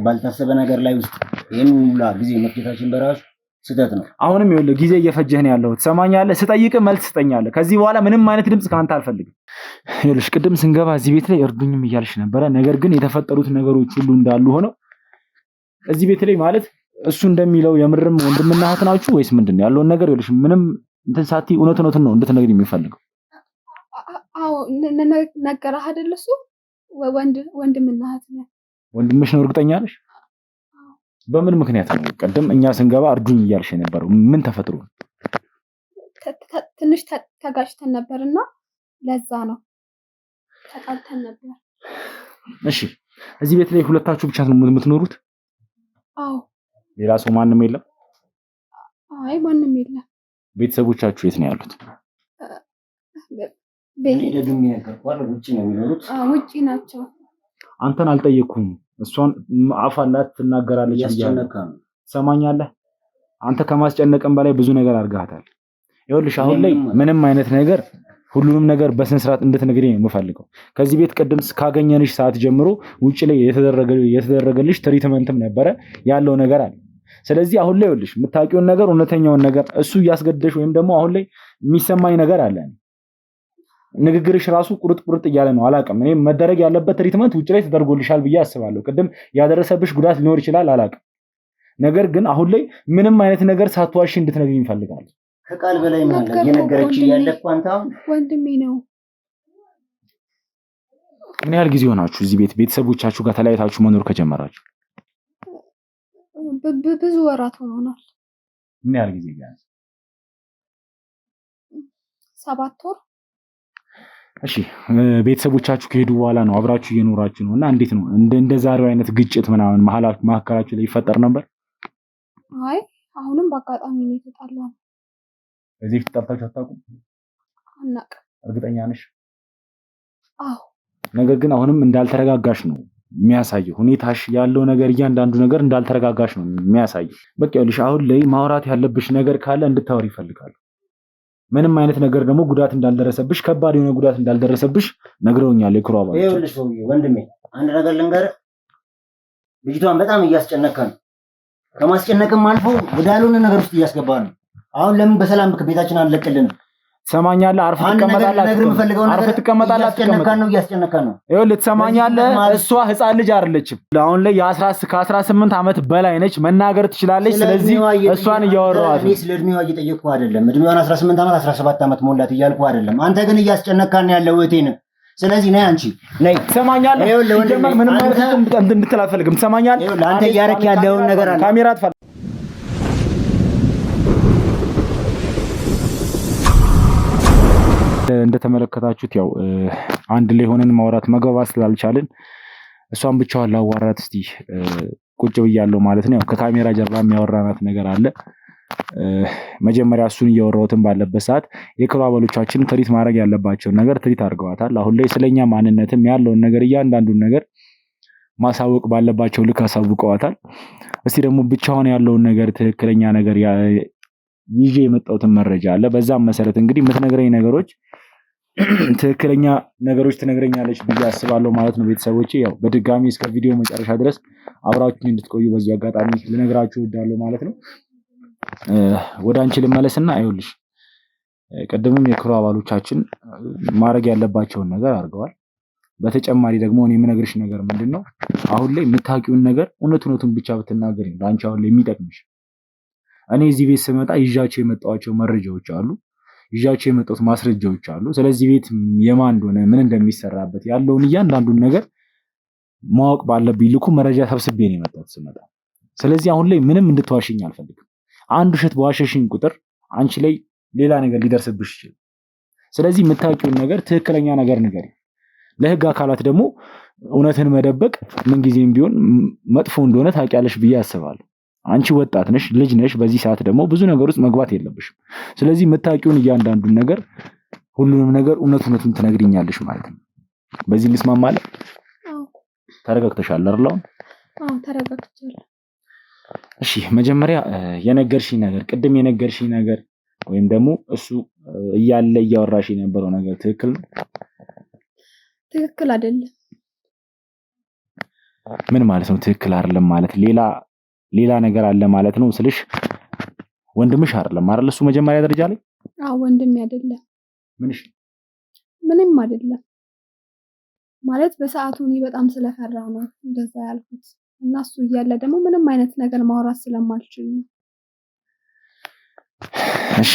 ባልታሰበ ነገር ላይ ውስጥ ይሄን ሁላ ጊዜ መፍጀታችን በራሱ ስህተት ነው። አሁንም ይኸውልህ ጊዜ እየፈጀህ ነው ያለው። ትሰማኛለህ? ስጠይቅህ መልስ ትሰጠኛለህ። ከዚህ በኋላ ምንም አይነት ድምጽ ካንተ አልፈልግም። ይኸውልሽ ቅድም ስንገባ እዚህ ቤት ላይ እርዱኝም እያልሽ ነበረ። ነገር ግን የተፈጠሩት ነገሮች ሁሉ እንዳሉ ሆነው እዚህ ቤት ላይ ማለት እሱ እንደሚለው የምርም ወንድምና እህት ናችሁ ወይስ ምንድነው ያለውን ነገር? ይኸውልሽ ምንም እንትን ሳቲ እውነቱን ነው እንድትነግሪኝ የሚፈልገው። አዎ ነገረህ አይደል? እሱ ወንድምና እህት ነው። ወንድምሽ ነው? እርግጠኛ ነሽ? በምን ምክንያት ነው ቀደም እኛ ስንገባ እርዱኝ እያልሽ የነበረው? ምን ተፈጥሮ? ትንሽ ተጋጭተን ነበርና ለዛ ነው ተጣልተን ነበር። እሺ እዚህ ቤት ላይ ሁለታችሁ ብቻ ነው የምትኖሩት? አዎ። ሌላ ሰው ማንም የለም? አይ ማንም የለም። ቤተሰቦቻችሁ የት ነው ያሉት? ውጪ ናቸው። አንተን አልጠየቅኩም። እሷን አፍ አላት ትናገራለች ብያለሁ። ትሰማኛለህ? አንተ ከማስጨነቅም በላይ ብዙ ነገር አድርጋታል። ይኸውልሽ አሁን ላይ ምንም አይነት ነገር ሁሉንም ነገር በስነ ስርዓት እንድትነግሪኝ ነው የምፈልገው። ከዚህ ቤት ቅድም ካገኘንሽ ሰዓት ጀምሮ ውጪ ላይ የተደረገልሽ ትሪትመንትም ነበረ ያለው ነገር አለ። ስለዚህ አሁን ላይ ይኸውልሽ የምታውቂውን ነገር እውነተኛውን ነገር እሱ እያስገደሽ ወይም ደግሞ አሁን ላይ የሚሰማኝ ነገር አለ። ንግግርሽ ራሱ ቁርጥ እያለ ነው። አላውቅም እኔ መደረግ ያለበት ትሪትመንት ውጪ ላይ ተደርጎልሻል ብዬ አስባለሁ። ቅድም ያደረሰብሽ ጉዳት ሊኖር ይችላል አላውቅም። ነገር ግን አሁን ላይ ምንም አይነት ነገር ሳትዋሺ እንድትነግሪኝ እፈልጋለሁ። ከቃል በላይ ማለት የነገረች ያለ ቋንታ ወንድሜ ነው። ምን ያህል ጊዜ ሆናችሁ እዚህ ቤት ቤተሰቦቻችሁ ጋር ተለያይታችሁ መኖር ከጀመራችሁ? ብዙ ወራት ሆኖናል። ምን ያህል ጊዜ ቢያንስ? 7 ወር። እሺ ቤተሰቦቻችሁ ከሄዱ በኋላ ነው አብራችሁ እየኖራችሁ ነው እና እንዴት ነው እንደ ዛሬው አይነት ግጭት ምናምን መሀከላችሁ ላይ ይፈጠር ነበር? አይ አሁንም በአጋጣሚ ነው የተጣላነው። እዚህ ተጣጣችሁ አታውቁም? አናውቅም። እርግጠኛ ነሽ? አዎ። ነገር ግን አሁንም እንዳልተረጋጋሽ ነው የሚያሳየው። ሁኔታሽ ያለው ነገር እያንዳንዱ ነገር እንዳልተረጋጋሽ ነው የሚያሳየው። በቃ ይኸውልሽ አሁን ላይ ማውራት ያለብሽ ነገር ካለ እንድታወሪ ይፈልጋሉ። ምንም አይነት ነገር ደግሞ ጉዳት እንዳልደረሰብሽ ከባድ የሆነ ጉዳት እንዳልደረሰብሽ ነግረውኛል የክሩ አባሎች። ይኸውልሽ ወንድሜ አንድ ነገር ልንገርህ፣ ልጅቷን በጣም እያስጨነቀ ነው። ከማስጨነቅም አልፎ ወደ ያልሆነ ነገር ውስጥ እያስገባ ነው። አሁን ለምን በሰላም ቤታችን አንለቅልንም? ትሰማኛለህ? አርፈህ ትቀመጣለህ። እያስጨነቀ ነው። ይኸውልህ ትሰማኛለህ? እሷ ህፃን ልጅ አይደለችም። አሁን ላይ ከ18 ዓመት በላይ ነች። መናገር ትችላለች። ስለዚህ እሷን እያወራኋት ነው። ስለ እድሜዋ እየጠየቅኩህ አይደለም። እድሜዋን 18 ዓመት 17 ዓመት ሞላት እያልኩህ አይደለም። አንተ ግን እያስጨነካን ያለው እህቴን። ስለዚህ ነይ አንቺ ነይ። ትሰማኛለህ? ጀመር ምንም ነገር እንድትል አልፈልግም። ትሰማኛለህ? አንተ እያረክ ያለውን ነገር አለ። ካሜራ እንደተመለከታችሁት ያው አንድ ላይ ሆነን ማውራት መግባባት ስላልቻልን እሷን ብቻዋን ላዋራት እስቲ ቁጭ ብያለሁ ማለት ነው። ከካሜራ ጀርባ የሚያወራናት ነገር አለ። መጀመሪያ እሱን እያወራሁትን ባለበት ሰዓት የክሩ አባሎቻችን ትሪት ማድረግ ያለባቸውን ነገር ትሪት አድርገዋታል። አሁን ላይ ስለኛ ማንነትም ያለውን ነገር እያንዳንዱን ነገር ማሳወቅ ባለባቸው ልክ አሳውቀዋታል። እስቲ ደግሞ ብቻውን ያለውን ነገር ትክክለኛ ነገር ይዤ የመጣሁትን መረጃ አለ። በዛም መሰረት እንግዲህ የምትነግረኝ ነገሮች ትክክለኛ ነገሮች ትነግረኛለች ብዬ አስባለሁ ማለት ነው። ቤተሰቦቼ ያው በድጋሚ እስከ ቪዲዮ መጨረሻ ድረስ አብራችሁኝ እንድትቆዩ በዚህ አጋጣሚ ልነግራችሁ እወዳለሁ ማለት ነው። ወደ አንቺ ልመለስና አይውልሽ ቅድምም የክሩ አባሎቻችን ማድረግ ያለባቸውን ነገር አድርገዋል። በተጨማሪ ደግሞ እኔ የምነግርሽ ነገር ምንድነው አሁን ላይ የምታውቂውን ነገር እውነቱን ብቻ ብትናገሪ ነው አንቺ አሁን ላይ የሚጠቅምሽ። እኔ እዚህ ቤት ስመጣ ይዣቸው የመጣኋቸው መረጃዎች አሉ፣ ይዣቸው የመጣሁት ማስረጃዎች አሉ። ስለዚህ ቤት የማን እንደሆነ ምን እንደሚሰራበት ያለውን እያንዳንዱን ነገር ማወቅ ባለብኝ ልኩ መረጃ ሰብስቤ ነው የመጣሁት ስመጣ። ስለዚህ አሁን ላይ ምንም እንድትዋሽኝ አልፈልግም። አንድ ውሸት በዋሸሽኝ ቁጥር አንቺ ላይ ሌላ ነገር ሊደርስብሽ ይችላል። ስለዚህ የምታውቂውን ነገር ትክክለኛ ነገር ንገሪ። ለህግ አካላት ደግሞ እውነትን መደበቅ ምንጊዜም ቢሆን መጥፎ እንደሆነ ታውቂያለሽ ብዬ አስባለሁ። አንቺ ወጣት ነሽ፣ ልጅ ነሽ። በዚህ ሰዓት ደግሞ ብዙ ነገር ውስጥ መግባት የለብሽም። ስለዚህ የምታውቂውን እያንዳንዱን ነገር ሁሉንም ነገር እውነቱን ትነግሪኛለሽ ማለት ነው። በዚህ እንስማማለን? ተረጋግተሻል አይደል? አዎ ተረጋግቻለሁ። እሺ መጀመሪያ የነገርሽኝ ነገር ቅድም የነገርሽኝ ነገር ወይም ደግሞ እሱ እያለ እያወራሽ የነበረው ነገር ትክክል ነው? ትክክል አይደለም። ምን ማለት ነው ትክክል አይደለም ማለት? ሌላ ነገር አለ ማለት ነው ስልሽ ወንድምሽ አይደለም አይደል? እሱ መጀመሪያ ደረጃ ላይ አዎ ወንድሜ አይደለም። ምንሽ? ምንም አይደለም ማለት በሰዓቱ እኔ በጣም ስለፈራው ነው እንደዛ ያልኩት እና እሱ እያለ ደግሞ ምንም አይነት ነገር ማውራት ስለማልችል ነው። እሺ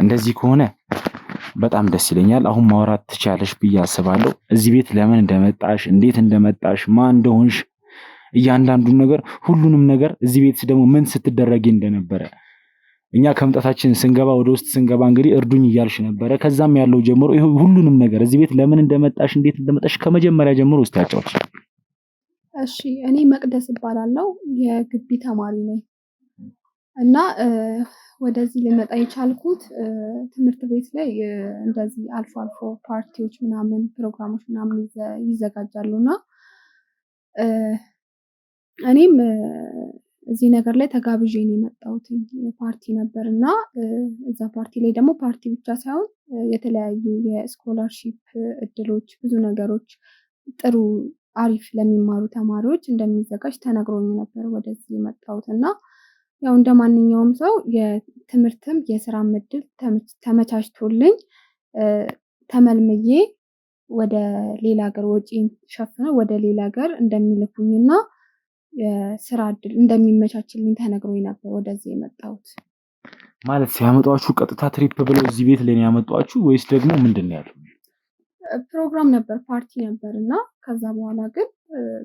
እንደዚህ ከሆነ በጣም ደስ ይለኛል። አሁን ማውራት ትቻለሽ ብዬ አስባለሁ። እዚህ ቤት ለምን እንደመጣሽ፣ እንዴት እንደመጣሽ፣ ማን እንደሆንሽ እያንዳንዱን ነገር ሁሉንም ነገር እዚህ ቤት ደግሞ ምን ስትደረጊ እንደነበረ እኛ ከመምጣታችን ስንገባ ወደ ውስጥ ስንገባ እንግዲህ እርዱኝ እያልሽ ነበረ። ከዛም ያለው ጀምሮ ይሄ ሁሉንም ነገር እዚህ ቤት ለምን እንደመጣሽ እንዴት እንደመጣሽ ከመጀመሪያ ጀምሮ እስቲ አጫውሽ። እሺ እኔ መቅደስ እባላለሁ የግቢ ተማሪ ነኝ እና ወደዚህ ልመጣ የቻልኩት ትምህርት ቤት ላይ እንደዚህ አልፎ አልፎ ፓርቲዎች ምናምን ፕሮግራሞች ምናምን ይዘጋጃሉና እኔም እዚህ ነገር ላይ ተጋብዤ ነው የመጣሁት። ፓርቲ ነበርና እዛ ፓርቲ ላይ ደግሞ ፓርቲ ብቻ ሳይሆን የተለያዩ የስኮላርሺፕ እድሎች ብዙ ነገሮች ጥሩ አሪፍ ለሚማሩ ተማሪዎች እንደሚዘጋጅ ተነግሮኝ ነበር ወደዚህ የመጣሁት እና ያው እንደማንኛውም ሰው የትምህርትም የስራም እድል ተመቻችቶልኝ ተመልምዬ ወደ ሌላ ሀገር ወጪን ሸፍነው ወደ ሌላ ሀገር እንደሚልኩኝና የስራ እድል እንደሚመቻችልኝ ተነግሮኝ ነበር ወደዚህ የመጣሁት። ማለት ሲያመጧችሁ ቀጥታ ትሪፕ ብለው እዚህ ቤት ላይ ያመጧችሁ ወይስ ደግሞ ምንድነው ያለው? ፕሮግራም ነበር፣ ፓርቲ ነበርና ከዛ በኋላ ግን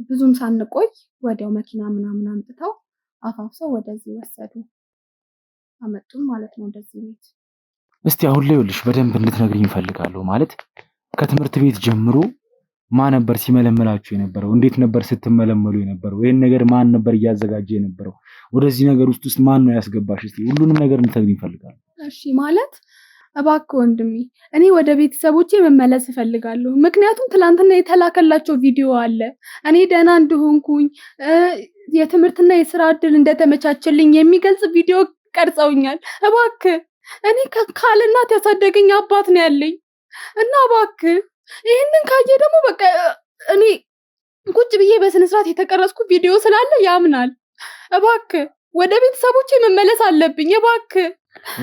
ብዙም ሳንቆይ ወዲያው መኪና ምናምን አምጥተው አፋፍሰው ወደዚህ ወሰዱ አመጡን ማለት ነው ወደዚህ ቤት። እስቲ አሁን ላይ ይኸውልሽ በደንብ እንድትነግሪኝ እፈልጋለሁ። ማለት ከትምህርት ቤት ጀምሮ ማን ነበር ሲመለመላችሁ የነበረው? እንዴት ነበር ስትመለመሉ የነበረው? ይሄን ነገር ማን ነበር እያዘጋጀ የነበረው? ወደዚህ ነገር ውስጥ ማን ነው ያስገባሽ? እስቲ ሁሉንም ነገር እንድትነግሪኝ እፈልጋለሁ። እሺ ማለት እባክህ ወንድሜ እኔ ወደ ቤተሰቦቼ መመለስ እፈልጋለሁ። ምክንያቱም ትላንትና የተላከላቸው ቪዲዮ አለ እኔ ደህና እንደሆንኩኝ የትምህርትና የስራ እድል እንደተመቻቸልኝ የሚገልጽ ቪዲዮ ቀርጸውኛል። እባክህ እኔ ካለ እናት ያሳደገኝ አባት ነው ያለኝ እና እባክህ ይሄንን ካየ ደግሞ በቃ እኔ ቁጭ ብዬ በስነ ስርዓት የተቀረጽኩ ቪዲዮ ስላለ ያምናል። እባክህ ወደ ቤተሰቦቼ መመለስ አለብኝ። እባክህ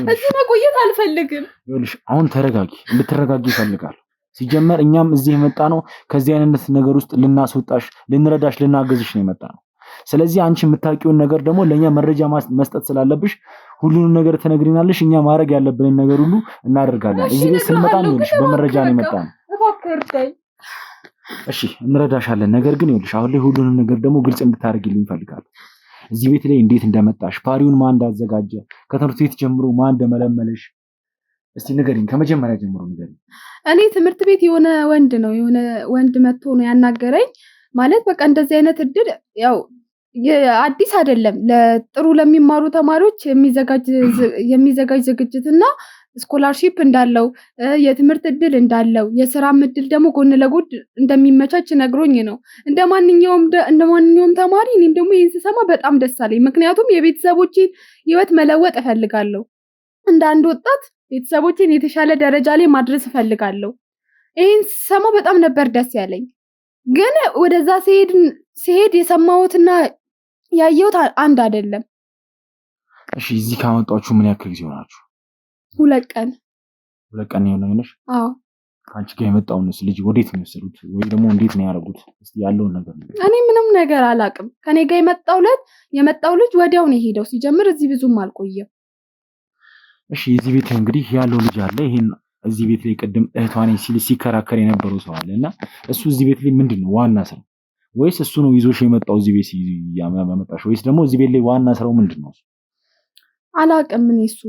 እዚህ መቆየት አልፈልግም። ይኸውልሽ አሁን ተረጋጊ፣ እንድትረጋጊ እፈልጋለሁ። ሲጀመር እኛም እዚህ የመጣ ነው ከዚህ አይነት ነገር ውስጥ ልናስወጣሽ፣ ልንረዳሽ፣ ልናገዝሽ ነው የመጣ ነው። ስለዚህ አንቺ የምታውቂውን ነገር ደግሞ ለኛ መረጃ መስጠት ስላለብሽ ሁሉንም ነገር ትነግሪናለሽ። እኛ ማድረግ ያለብንን ነገር ሁሉ እናደርጋለን። እዚህ ቤት ስንመጣ ነው ይኸውልሽ በመረጃ ነው የመጣ ነው። እሺ እንረዳሻለን። ነገር ግን ይኸውልሽ አሁን ላይ ሁሉንም ነገር ደግሞ ግልጽ እንድታደርጊልኝ እፈልጋለሁ። እዚህ ቤት ላይ እንዴት እንደመጣሽ፣ ፓሪውን ማን እንዳዘጋጀ፣ ከትምህርት ቤት ጀምሮ ማን እንደመለመለሽ እስቲ ንገሪኝ። ከመጀመሪያ ጀምሮ ንገሪኝ። እኔ ትምህርት ቤት የሆነ ወንድ መጥቶ ነው ያናገረኝ። ማለት በቃ እንደዚህ አይነት እድል ያው አዲስ አይደለም፣ ለጥሩ ለሚማሩ ተማሪዎች የሚዘጋጅ ዝግጅትና ስኮላርሺፕ እንዳለው የትምህርት እድል እንዳለው የስራም እድል ደግሞ ጎን ለጎን እንደሚመቻች ነግሮኝ ነው። እንደማንኛውም ተማሪ እኔም ደግሞ ይህን ስሰማ በጣም ደስ አለኝ። ምክንያቱም የቤተሰቦቼን ህይወት መለወጥ እፈልጋለሁ። እንደ አንድ ወጣት ቤተሰቦቼን የተሻለ ደረጃ ላይ ማድረስ እፈልጋለሁ። ይሄን ሰማው በጣም ነበር ደስ ያለኝ። ግን ወደዛ ሲሄድ የሰማሁትና ያየሁት አንድ አይደለም። እሺ እዚህ ካመጣችሁ ምን ያክል ጊዜ ሆናችሁ? 2 ቀን። 2 ቀን ነው ነሽ? አዎ። አንቺ ጋር የመጣውንስ ልጅ ወዴት ነው የወሰዱት ወይ ደግሞ እንዴት ነው ያደረጉት? እስቲ ያለውን ነገር ነው። እኔ ምንም ነገር አላውቅም። ከኔ ጋር የመጣው ልጅ ወዲያው ነው የሄደው። ሲጀምር እዚህ ብዙም አልቆየም። እሺ እዚህ ቤት እንግዲህ ያለው ልጅ አለ። ይሄን እዚህ ቤት ላይ ቅድም እህቷ ነኝ ሲል ሲከራከር የነበረው ሰው አለና እሱ እዚህ ቤት ላይ ምንድነው ዋና ስራው? ወይስ እሱ ነው ይዞሽ የመጣው እዚህ ቤት ያመጣሽ? ወይስ ደግሞ እዚህ ቤት ላይ ዋና ስራው ምንድነው? አላውቅም። እሱ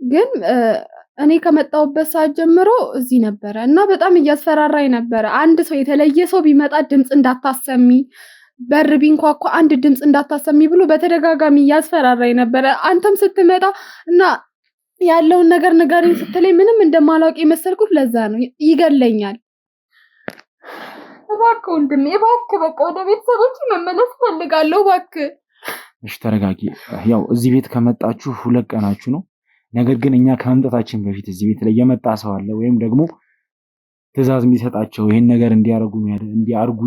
ግን እኔ ከመጣሁበት ሰዓት ጀምሮ እዚህ ነበረ እና በጣም እያስፈራራኝ ነበረ። አንድ ሰው የተለየ ሰው ቢመጣ ድምፅ እንዳታሰሚ፣ በር ቢንኳኳ አንድ ድምፅ እንዳታሰሚ ብሎ በተደጋጋሚ እያስፈራራኝ ነበረ። አንተም ስትመጣ እና ያለውን ነገር ንገረኝ ስትለኝ ምንም እንደማላውቅ የመሰልኩት ለዛ ነው። ይገለኛል። እባክህ ወንድሜ እባክህ፣ በቃ ወደ ቤተሰቦች መመለስ ፈልጋለሁ እባክህ። እሺ ተረጋጊ። ያው እዚህ ቤት ከመጣችሁ 2 ቀናችሁ ነው። ነገር ግን እኛ ከመምጣታችን በፊት እዚህ ቤት ላይ የመጣ ሰው አለ ወይም ደግሞ ትዕዛዝ የሚሰጣቸው ይሄን ነገር እንዲያርጉ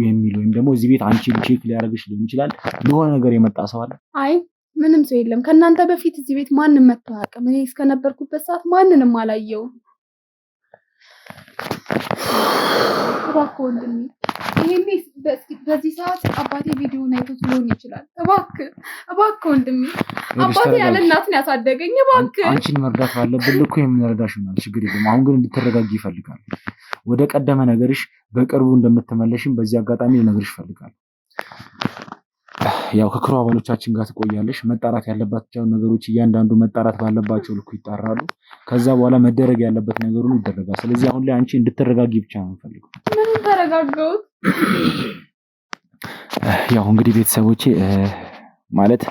የሚል ወይም ደግሞ እዚህ ቤት አንቺ ቼክ ሊያደርግሽ ሊሆን ይችላል ለሆነ ነገር የመጣ ሰው አለ? አይ ምንም ሰው የለም። ከእናንተ በፊት እዚህ ቤት ማንንም መጥቶ አያውቅም። እኔ እስከነበርኩበት ሰዓት ማንንም አላየውም። እባክህ ወንድሜ፣ ይሄኔ በዚህ ሰዓት አባቴ ቪዲዮውን አይቶት ሊሆን ይችላል። እባክህ ወንድሜ፣ አባቴ ያለ እናት ነው ያሳደገኝ። እባክህ አንቺን መርዳት ባለብን እኮ የምንረዳሽ ነው፣ ችግር የለም። አሁን ግን እንድትረጋጊ ይፈልጋል። ወደ ቀደመ ነገርሽ በቅርቡ እንደምትመለሽም በዚህ አጋጣሚ ልነግርሽ እፈልጋለሁ። ያው ከክሩ አባሎቻችን ጋር ትቆያለሽ። መጣራት ያለባቸው ነገሮች እያንዳንዱ መጣራት ባለባቸው ልኩ ይጣራሉ። ከዛ በኋላ መደረግ ያለበት ነገር ሁሉ ይደረጋል። ስለዚህ አሁን ላይ አንቺ እንድትረጋጊ ብቻ ነው የምፈልገው። ምን ተረጋጋሁት? ያው እንግዲህ ቤተሰቦቼ ማለት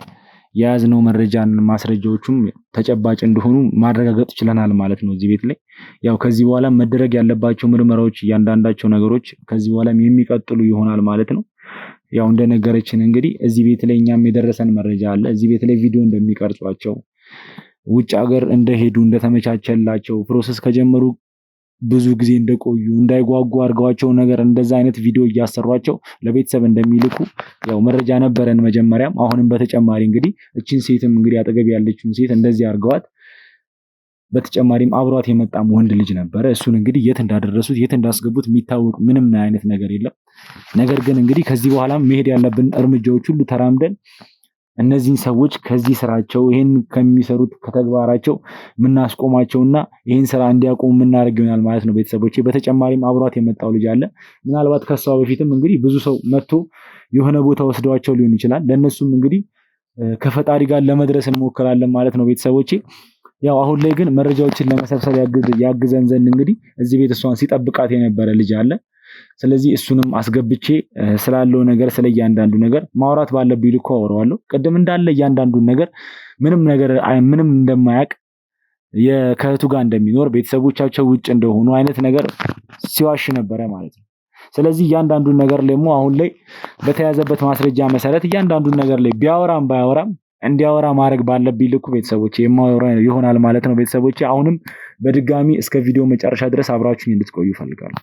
የያዝነው መረጃን ማስረጃዎቹም ተጨባጭ እንደሆኑ ማረጋገጥ ችለናል ማለት ነው እዚህ ቤት ላይ። ያው ከዚህ በኋላ መደረግ ያለባቸው ምርመራዎች እያንዳንዳቸው ነገሮች ከዚህ በኋላም የሚቀጥሉ ይሆናል ማለት ነው። ያው እንደነገረችን እንግዲህ እዚህ ቤት ላይ እኛም የደረሰን መረጃ አለ። እዚህ ቤት ላይ ቪዲዮ እንደሚቀርጿቸው፣ ውጭ ሀገር እንደሄዱ እንደተመቻቸላቸው፣ ፕሮሰስ ከጀመሩ ብዙ ጊዜ እንደቆዩ እንዳይጓጉ አድርገዋቸው ነገር እንደዛ አይነት ቪዲዮ እያሰሯቸው ለቤተሰብ እንደሚልኩ ያው መረጃ ነበረን መጀመሪያም። አሁንም በተጨማሪ እንግዲህ እቺን ሴትም እንግዲህ አጠገብ ያለችውን ሴት እንደዚህ አድርገዋት በተጨማሪም አብሯት የመጣም ወንድ ልጅ ነበረ። እሱን እንግዲህ የት እንዳደረሱት የት እንዳስገቡት የሚታወቅ ምንም አይነት ነገር የለም። ነገር ግን እንግዲህ ከዚህ በኋላ መሄድ ያለብን እርምጃዎች ሁሉ ተራምደን እነዚህን ሰዎች ከዚህ ስራቸው ይሄን ከሚሰሩት ከተግባራቸው የምናስቆማቸውና ይሄን ስራ እንዲያቆሙ የምናደርግ ይሆናል ማለት ነው ቤተሰቦቼ። በተጨማሪም አብሯት የመጣው ልጅ አለ። ምናልባት ከሷ በፊትም እንግዲህ ብዙ ሰው መጥቶ የሆነ ቦታ ወስደዋቸው ሊሆን ይችላል። ለእነሱም እንግዲህ ከፈጣሪ ጋር ለመድረስ እንሞክራለን ማለት ነው ቤተሰቦቼ። ያው አሁን ላይ ግን መረጃዎችን ለመሰብሰብ ያግዘን ዘንድ እንግዲህ እዚህ ቤት እሷን ሲጠብቃት የነበረ ልጅ አለ። ስለዚህ እሱንም አስገብቼ ስላለው ነገር ስለ እያንዳንዱ ነገር ማውራት ባለብኝ ልኮ አወራዋለሁ። ቅድም እንዳለ እያንዳንዱን ነገር ምንም እንደማያውቅ ከእህቱ ጋር እንደሚኖር ቤተሰቦቻቸው ውጭ እንደሆኑ አይነት ነገር ሲዋሽ ነበረ ማለት ነው። ስለዚህ እያንዳንዱን ነገር ደግሞ አሁን ላይ በተያዘበት ማስረጃ መሰረት እያንዳንዱን ነገር ላይ ቢያወራም ባያወራም እንዲያወራ ማድረግ ባለብኝ ልኩ ቤተሰቦቼ የማወራ ይሆናል ማለት ነው ቤተሰቦቼ። አሁንም በድጋሚ እስከ ቪዲዮ መጨረሻ ድረስ አብራችሁኝ እንድትቆዩ ፈልጋለሁ።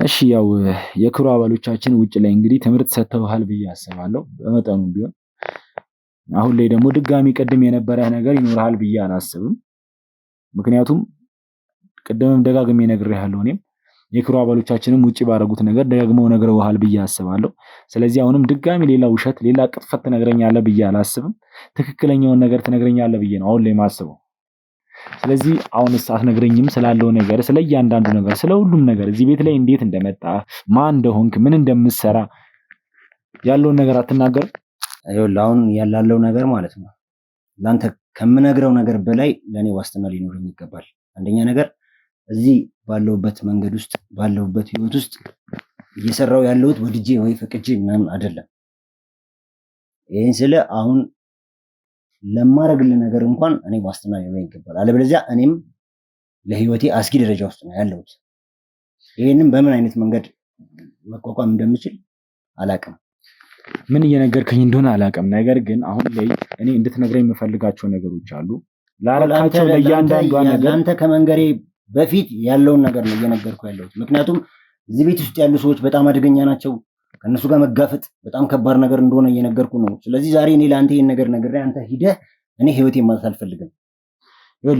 እሺ ያው የክሩ አባሎቻችን ውጭ ላይ እንግዲህ ትምህርት ሰጥተውሃል ብዬ አስባለሁ በመጠኑም ቢሆን። አሁን ላይ ደግሞ ድጋሚ ቅድም የነበረ ነገር ይኖርሃል ብዬ አላስብም። ምክንያቱም ቅድምም ደጋግሜ ነግሬሃለሁ። እኔም የክሩ አባሎቻችንም ውጪ ባረጉት ነገር ደጋግመው ነግረውሃል ብዬ አስባለሁ። ስለዚህ አሁንም ድጋሚ ሌላ ውሸት ሌላ ቅጥፈት ትነግረኛለህ ብዬ አላስብም። ትክክለኛውን ነገር ትነግረኛለህ ብዬ ነው አሁን ላይ የማስበው። ስለዚህ አሁንስ አትነግረኝም ስላለው ነገር ስለ እያንዳንዱ ነገር ስለ ሁሉም ነገር እዚህ ቤት ላይ እንዴት እንደመጣ ማን እንደሆንክ ምን እንደምትሰራ ያለውን ነገር አትናገር? ይኸውልህ አሁን ያላለው ነገር ማለት ነው ላንተ ከምነግረው ነገር በላይ ለኔ ዋስትና ሊኖረኝ ይገባል። አንደኛ ነገር እዚህ ባለውበት መንገድ ውስጥ ባለውበት ህይወት ውስጥ እየሰራው ያለሁት ወድጄ ወይ ፈቅጄ ምናምን አይደለም። ይሄን ስለ አሁን ለማረግልህ ነገር እንኳን እኔ ዋስትና ሊኖረኝ ይገባል። አለበለዚያ እኔም ለህይወቴ አስጊ ደረጃ ውስጥ ነው ያለሁት። ይሄንን በምን አይነት መንገድ መቋቋም እንደምችል አላቅም። ምን እየነገርከኝ እንደሆነ አላቅም። ነገር ግን አሁን ላይ እኔ እንድትነግረኝ የምፈልጋቸው ነገሮች አሉ። ላረካቸው ለእያንዳንዷ ነገር አንተ ከመንገሬ በፊት ያለውን ነገር ነው እየነገርኩ ያለሁት። ምክንያቱም እዚህ ቤት ውስጥ ያሉ ሰዎች በጣም አደገኛ ናቸው። ከእነሱ ጋር መጋፈጥ በጣም ከባድ ነገር እንደሆነ እየነገርኩ ነው። ስለዚህ ዛሬ እኔ ለአንተ ይህን ነገር ነግሬ አንተ ሂደህ እኔ ህይወቴን ማለት አልፈልግም።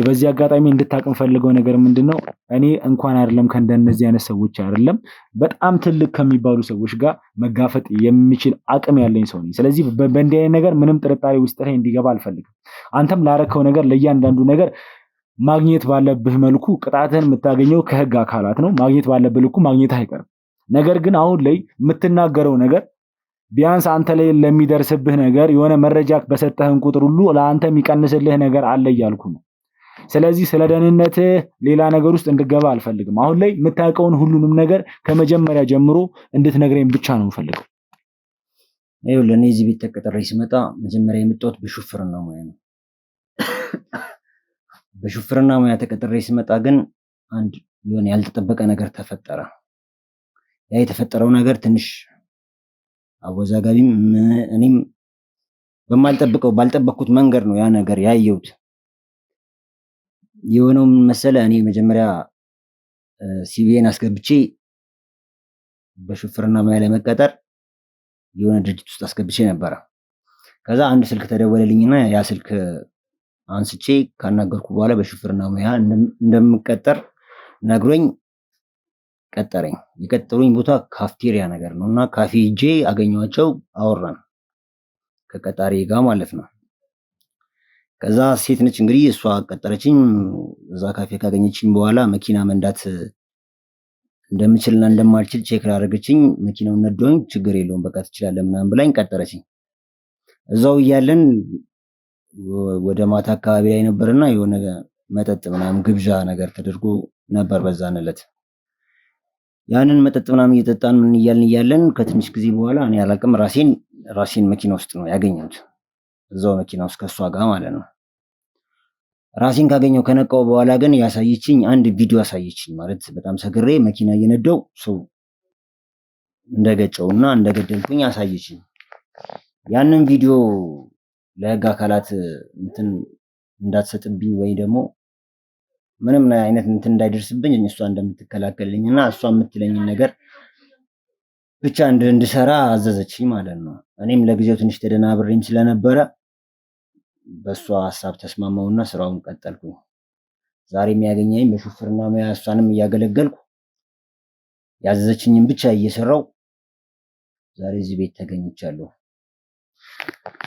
በዚህ አጋጣሚ እንድታቅም ፈልገው ነገር ምንድነው እኔ እንኳን አይደለም ከእንደነዚህ አይነት ሰዎች አይደለም በጣም ትልቅ ከሚባሉ ሰዎች ጋር መጋፈጥ የሚችል አቅም ያለኝ ሰው ነኝ። ስለዚህ በእንዲህ አይነት ነገር ምንም ጥርጣሬ ውስጥ ላይ እንዲገባ አልፈልግም። አንተም ላረከው ነገር ለእያንዳንዱ ነገር ማግኘት ባለብህ መልኩ ቅጣትህን የምታገኘው ከህግ አካላት ነው። ማግኘት ባለብህ ልኩ ማግኘት አይቀርም። ነገር ግን አሁን ላይ የምትናገረው ነገር ቢያንስ አንተ ላይ ለሚደርስብህ ነገር የሆነ መረጃ በሰጠህን ቁጥር ሁሉ ለአንተ የሚቀንስልህ ነገር አለ እያልኩ ነው። ስለዚህ ስለ ደህንነት ሌላ ነገር ውስጥ እንድገባ አልፈልግም። አሁን ላይ የምታውቀውን ሁሉንም ነገር ከመጀመሪያ ጀምሮ እንድትነግረኝ ብቻ ነው የምፈልገው። ይኸውልህ እኔ እዚህ ቤት ተቀጥሬ ስመጣ መጀመሪያ የመጣሁት በሹፍርና ሙያ ነው። በሹፍርና ሙያ ተቀጥሬ ስመጣ ግን አንድ የሆነ ያልተጠበቀ ነገር ተፈጠረ። ያ የተፈጠረው ነገር ትንሽ አወዛጋቢም እኔም ባልጠበቅኩት መንገድ ነው ያ ነገር ያየሁት። የሆነው ምን መሰለህ፣ እኔ መጀመሪያ ሲቪን አስገብቼ በሹፍርና ሙያ ለመቀጠር የሆነ ድርጅት ውስጥ አስገብቼ ነበረ። ከዛ አንድ ስልክ ተደወለልኝና ያ ስልክ አንስቼ ካናገርኩ በኋላ በሹፍርና ሙያ እንደምቀጠር ነግሮኝ ቀጠረኝ። የቀጠሩኝ ቦታ ካፍቴሪያ ነገር ነው እና ካፌ ሄጄ አገኘኋቸው፣ አወራን ከቀጣሪ ጋር ማለት ነው። ከዛ ሴት ነች እንግዲህ እሷ ቀጠረችኝ። እዛ ካፌ ካገኘችኝ በኋላ መኪና መንዳት እንደምችልና እንደማልችል ቼክ ላደረገችኝ መኪናውን ነዶኝ ችግር የለውም በቃ ትችላለህ ምናምን ብላኝ ቀጠረችኝ። እዛው እያለን ወደ ማታ አካባቢ ላይ ነበርና የሆነ መጠጥ ምናምን ግብዣ ነገር ተደርጎ ነበር በዛን ዕለት። ያንን መጠጥ ምናምን እየጠጣን ምን እያለን ከትንሽ ጊዜ በኋላ እኔ አላቅም ራሴን መኪና ውስጥ ነው ያገኘሁት። እዛው መኪና ውስጥ ከሷ ጋር ማለት ነው። ራሴን ካገኘው ከነቃው በኋላ ግን ያሳየችኝ አንድ ቪዲዮ አሳየችኝ። ማለት በጣም ሰግሬ መኪና እየነዳው ሰው እንደገጨውና እንደገደልኩኝ አሳየችኝ። ያንን ቪዲዮ ለህግ አካላት እንትን እንዳትሰጥብኝ ወይ ደግሞ ምንም አይነት እንትን እንዳይደርስብኝ እሷ እንደምትከላከልልኝና እሷ የምትለኝን ነገር ብቻ እንድሰራ አዘዘችኝ ማለት ነው። እኔም ለጊዜው ትንሽ ተደናብሬም ስለነበረ በእሷ ሀሳብ ተስማማውና ስራውን ቀጠልኩኝ። ዛሬ የሚያገኘኝ በሹፍርና ሙያ እሷንም እያገለገልኩ ያዘዘችኝን ብቻ እየሰራው ዛሬ እዚህ ቤት ተገኝቻለሁ።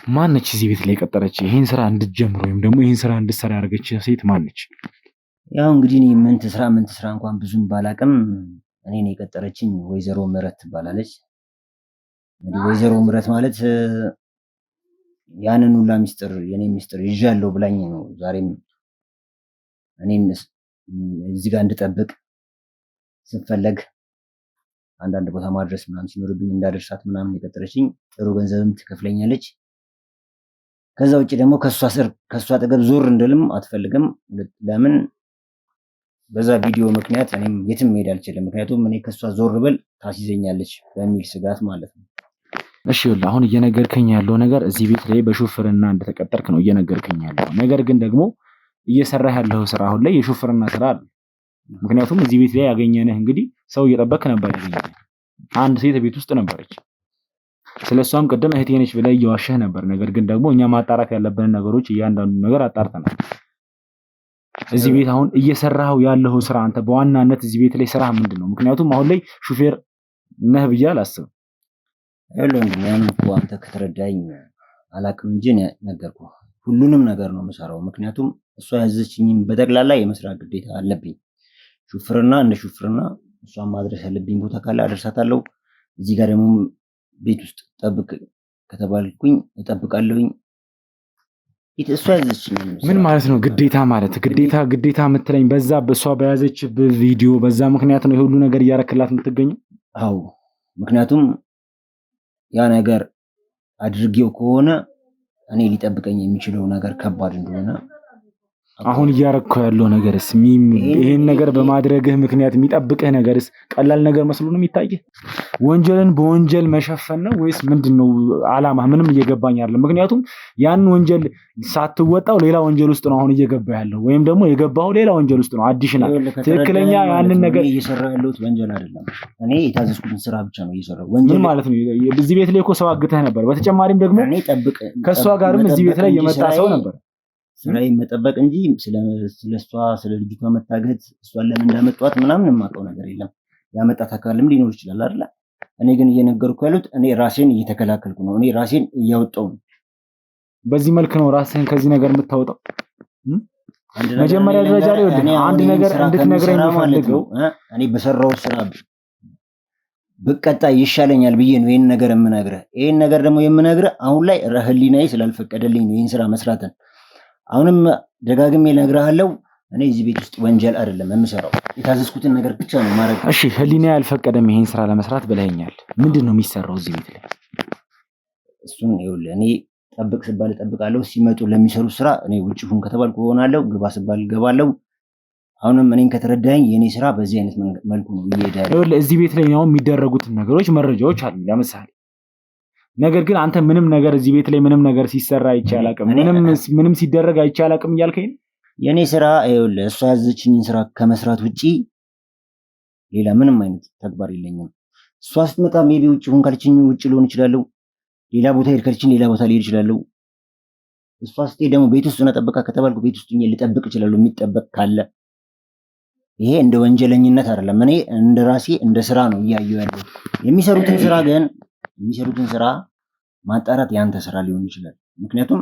ማነች እዚህ ቤት ላይ ቀጠረች ይሄን ስራ እንድትጀምር ወይም ደግሞ ይሄን ስራ እንድትሰራ ያደረገች ሴት ማነች? ያው እንግዲህ እኔ ምን ትስራ እንኳን ብዙም ባላቅም እኔን የቀጠረችኝ ወይዘሮ ምህረት ትባላለች። እንግዲህ ወይዘሮ ምህረት ማለት ያንን ሁላ ሚስጥር የኔ ሚስጥር ይዣለሁ ብላኝ ነው ዛሬም እኔን እዚህ ጋር እንድጠብቅ ስፈለግ አንዳንድ ቦታ ማድረስ ምናምን ሲኖርብኝ እንዳደርሳት ምናምን የቀጠረችኝ። ጥሩ ገንዘብም ትከፍለኛለች። ከዛ ውጭ ደግሞ ከሷ አጠገብ ዞር እንድልም አትፈልግም። ለምን? በዛ ቪዲዮ ምክንያት እኔም የትም መሄድ አልችልም። ምክንያቱም እኔ ከሷ ዞር ብል ታስይዘኛለች በሚል ስጋት ማለት ነው። እሺ አሁን እየነገርከኝ ያለው ነገር እዚህ ቤት ላይ በሹፍርና እንደተቀጠርክ ነው እየነገርከኝ ያለው። ነገር ግን ደግሞ እየሰራህ ያለው ስራ አሁን ላይ የሹፍርና ስራ አለ። ምክንያቱም እዚህ ቤት ላይ ያገኘንህ እንግዲህ ሰው እየጠበክ ነበር ያገኘንህ። አንድ ሴት ቤት ውስጥ ነበረች። ስለሷም ቅድም እህቴ ነች ብለህ እየዋሸህ ነበር። ነገር ግን ደግሞ እኛ ማጣራት ያለብን ነገሮች እያንዳንዱ ነገር አጣርተናል። እዚህ ቤት አሁን እየሰራው ያለው ስራ አንተ በዋናነት እዚህ ቤት ላይ ስራ ምንድነው? ምክንያቱም አሁን ላይ ሹፌር ነህ ብዬ አላስብም። ያን እኮ አንተ ከተረዳኝ አላቅም እንጂ ነገርኩህ። ሁሉንም ነገር ነው የምሰራው። ምክንያቱም እሷ ያዘችኝን በጠቅላላ የመስራት ግዴታ አለብኝ። ሹፍርና እንደ ሹፍርና እሷን ማድረስ ያለብኝ ቦታ ካለ አደርሳታለሁ። እዚህ ጋር ደግሞ ቤት ውስጥ ጠብቅ ከተባልኩኝ እጠብቃለሁኝ። እሷ ያዘችኝ ምን ማለት ነው? ግዴታ ማለት ግዴታ የምትለኝ በዛ በሷ በያዘች ቪዲዮ በዛ ምክንያት ነው የሁሉ ነገር እያረክላት የምትገኘው? አዎ፣ ምክንያቱም ያ ነገር አድርጌው ከሆነ እኔ ሊጠብቀኝ የሚችለው ነገር ከባድ እንደሆነ አሁን እያረከው ያለው ነገርስ ይሄን ነገር በማድረግህ ምክንያት የሚጠብቅህ ነገርስ ቀላል ነገር መስሎ ነው የሚታየህ? ወንጀልን በወንጀል መሸፈን ነው ወይስ ምንድነው ዓላማ? ምንም እየገባኝ አይደለም። ምክንያቱም ያን ወንጀል ሳትወጣው ሌላ ወንጀል ውስጥ ነው አሁን እየገባ ያለው፣ ወይም ደግሞ የገባው ሌላ ወንጀል ውስጥ ነው አዲሽናል። ትክክለኛ ያንን ነገር እየሰራው ያለሁት ወንጀል አይደለም። እኔ የታዘዝኩትን ስራ ብቻ ነው እየሰራው። ወንጀል ማለት ነው። እዚህ ቤት ላይ እኮ ሰው አግተህ ነበር። በተጨማሪም ደግሞ ከሷ ጋርም እዚህ ቤት ላይ የመጣ ሰው ነበር። ስራዬን መጠበቅ እንጂ ስለሷ ስለ ልጅቷ መታገት እሷን ለምን እንዳመጣት ምናምን የማውቀው ነገር የለም። ያመጣት አካልም ሊኖር ይችላል አይደል? እኔ ግን እየነገርኩ ያሉት እኔ ራሴን እየተከላከልኩ ነው። እኔ ራሴን እያወጣው ነው። በዚህ መልክ ነው ራስህን ከዚህ ነገር የምታወጣው? መጀመሪያ ደረጃ ላይ አንድ ነገር እንድትነግረኝ ፈልገው እኔ በሰራው ስራ ብቀጣ ይሻለኛል ብዬ ነው ይሄን ነገር የምነግርህ። ይሄን ነገር ደግሞ የምነግርህ አሁን ላይ ህሊናዬ ስላልፈቀደልኝ ነው ይሄን ስራ መስራትን። አሁንም ደጋግሜ እነግርሃለሁ፣ እኔ እዚህ ቤት ውስጥ ወንጀል አይደለም የምሰራው፣ የታዘዝኩትን ነገር ብቻ ነው ማድረግ። እሺ ህሊናዬ አልፈቀደም ይሄን ስራ ለመስራት ብለኸኛል። ምንድነው የሚሰራው እዚህ ቤት ላይ? እሱን ይኸውልህ፣ እኔ ጠብቅ ስባል እጠብቃለሁ። ሲመጡ ለሚሰሩ ስራ እኔ ውጭ ሁን ከተባልኩ እሆናለሁ፣ ግባ ስባል እገባለሁ። አሁንም እኔን ከተረዳኝ የኔ ስራ በዚህ አይነት መልኩ ነው እየሄዳለሁ። ይኸውልህ እዚህ ቤት ላይ ነው የሚደረጉት ነገሮች መረጃዎች አሉ ለምሳሌ። ነገር ግን አንተ ምንም ነገር እዚህ ቤት ላይ ምንም ነገር ሲሰራ አይቻል አቅም ምንም ሲደረግ አይቻል አቅም እያልከኝ የኔ ስራ ይኸውልህ እሷ ያዘችኝን ስራ ከመስራት ውጪ ሌላ ምንም አይነት ተግባር የለኝም። እሷ ስትመጣ ሜቢ ውጭ ሁን ካልችኝ ውጭ ልሆን እችላለሁ። ሌላ ቦታ ሄድ ካልችኝ ሌላ ቦታ ልሄድ እችላለሁ። እሷ ስትሄድ ደግሞ ቤት ውስጥ ጠብቃ ከተባልኩ ቤት ውስጥ ልጠብቅ እችላለሁ የሚጠበቅ ካለ። ይሄ እንደ ወንጀለኝነት አይደለም። እኔ እንደ ራሴ እንደ ስራ ነው እያየሁ ያለው። የሚሰሩትን ስራ ማጣራት ያንተ ስራ ሊሆን ይችላል። ምክንያቱም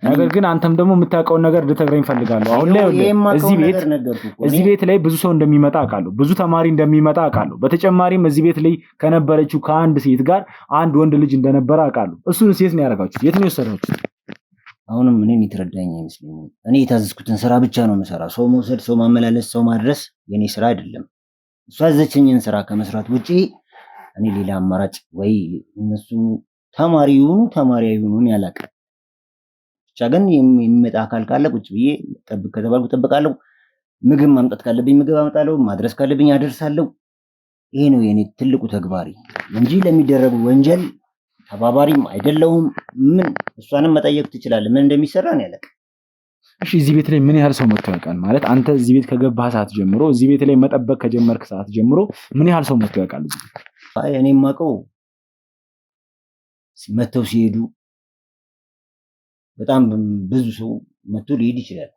ነገር ግን አንተም ደግሞ የምታውቀውን ነገር እንድትነግረኝ እፈልጋለሁ። አሁን ላይ እዚህ ቤት ላይ ብዙ ሰው እንደሚመጣ አውቃለሁ። ብዙ ተማሪ እንደሚመጣ አውቃለሁ። በተጨማሪም እዚህ ቤት ላይ ከነበረችው ከአንድ ሴት ጋር አንድ ወንድ ልጅ እንደነበረ አውቃለሁ። እሱን ሴት ነው ያደረጋችሁት? የት ነው የወሰዳችሁት? አሁንም እኔን የተረዳኝ አይመስለኝም። እኔ የታዘዝኩትን ስራ ብቻ ነው የምሰራው። ሰው መውሰድ፣ ሰው ማመላለስ፣ ሰው ማድረስ የኔ ስራ አይደለም። እሷ ያዘችኝን ስራ ከመስራት ውጪ እኔ ሌላ አማራጭ ወይ እነሱ ተማሪ ይሁኑ ያላቀ ብቻ ግን የሚመጣ አካል ካለ ቁጭ ብዬ ጠብቅ ከተባልኩ እጠብቃለሁ። ምግብ ማምጣት ካለብኝ ምግብ አመጣለሁ። ማድረስ ካለብኝ አደርሳለሁ። ይሄ ነው የኔ ትልቁ ተግባሪ እንጂ ለሚደረጉ ወንጀል ተባባሪም አይደለሁም። ምን እሷንም መጠየቅ ትችላለህ፣ ምን እንደሚሰራ ነው ያለቀ። እሺ እዚህ ቤት ላይ ምን ያህል ሰው መጥቶ ያውቃል? ማለት አንተ እዚህ ቤት ከገባህ ሰዓት ጀምሮ እዚህ ቤት ላይ መጠበቅ ከጀመርክ ሰዓት ጀምሮ ምን ያህል ሰው መጥቶ ያውቃል? እኔ የማውቀው መጥተው ሲሄዱ በጣም ብዙ ሰው መጥቶ ሊሄድ ይችላል።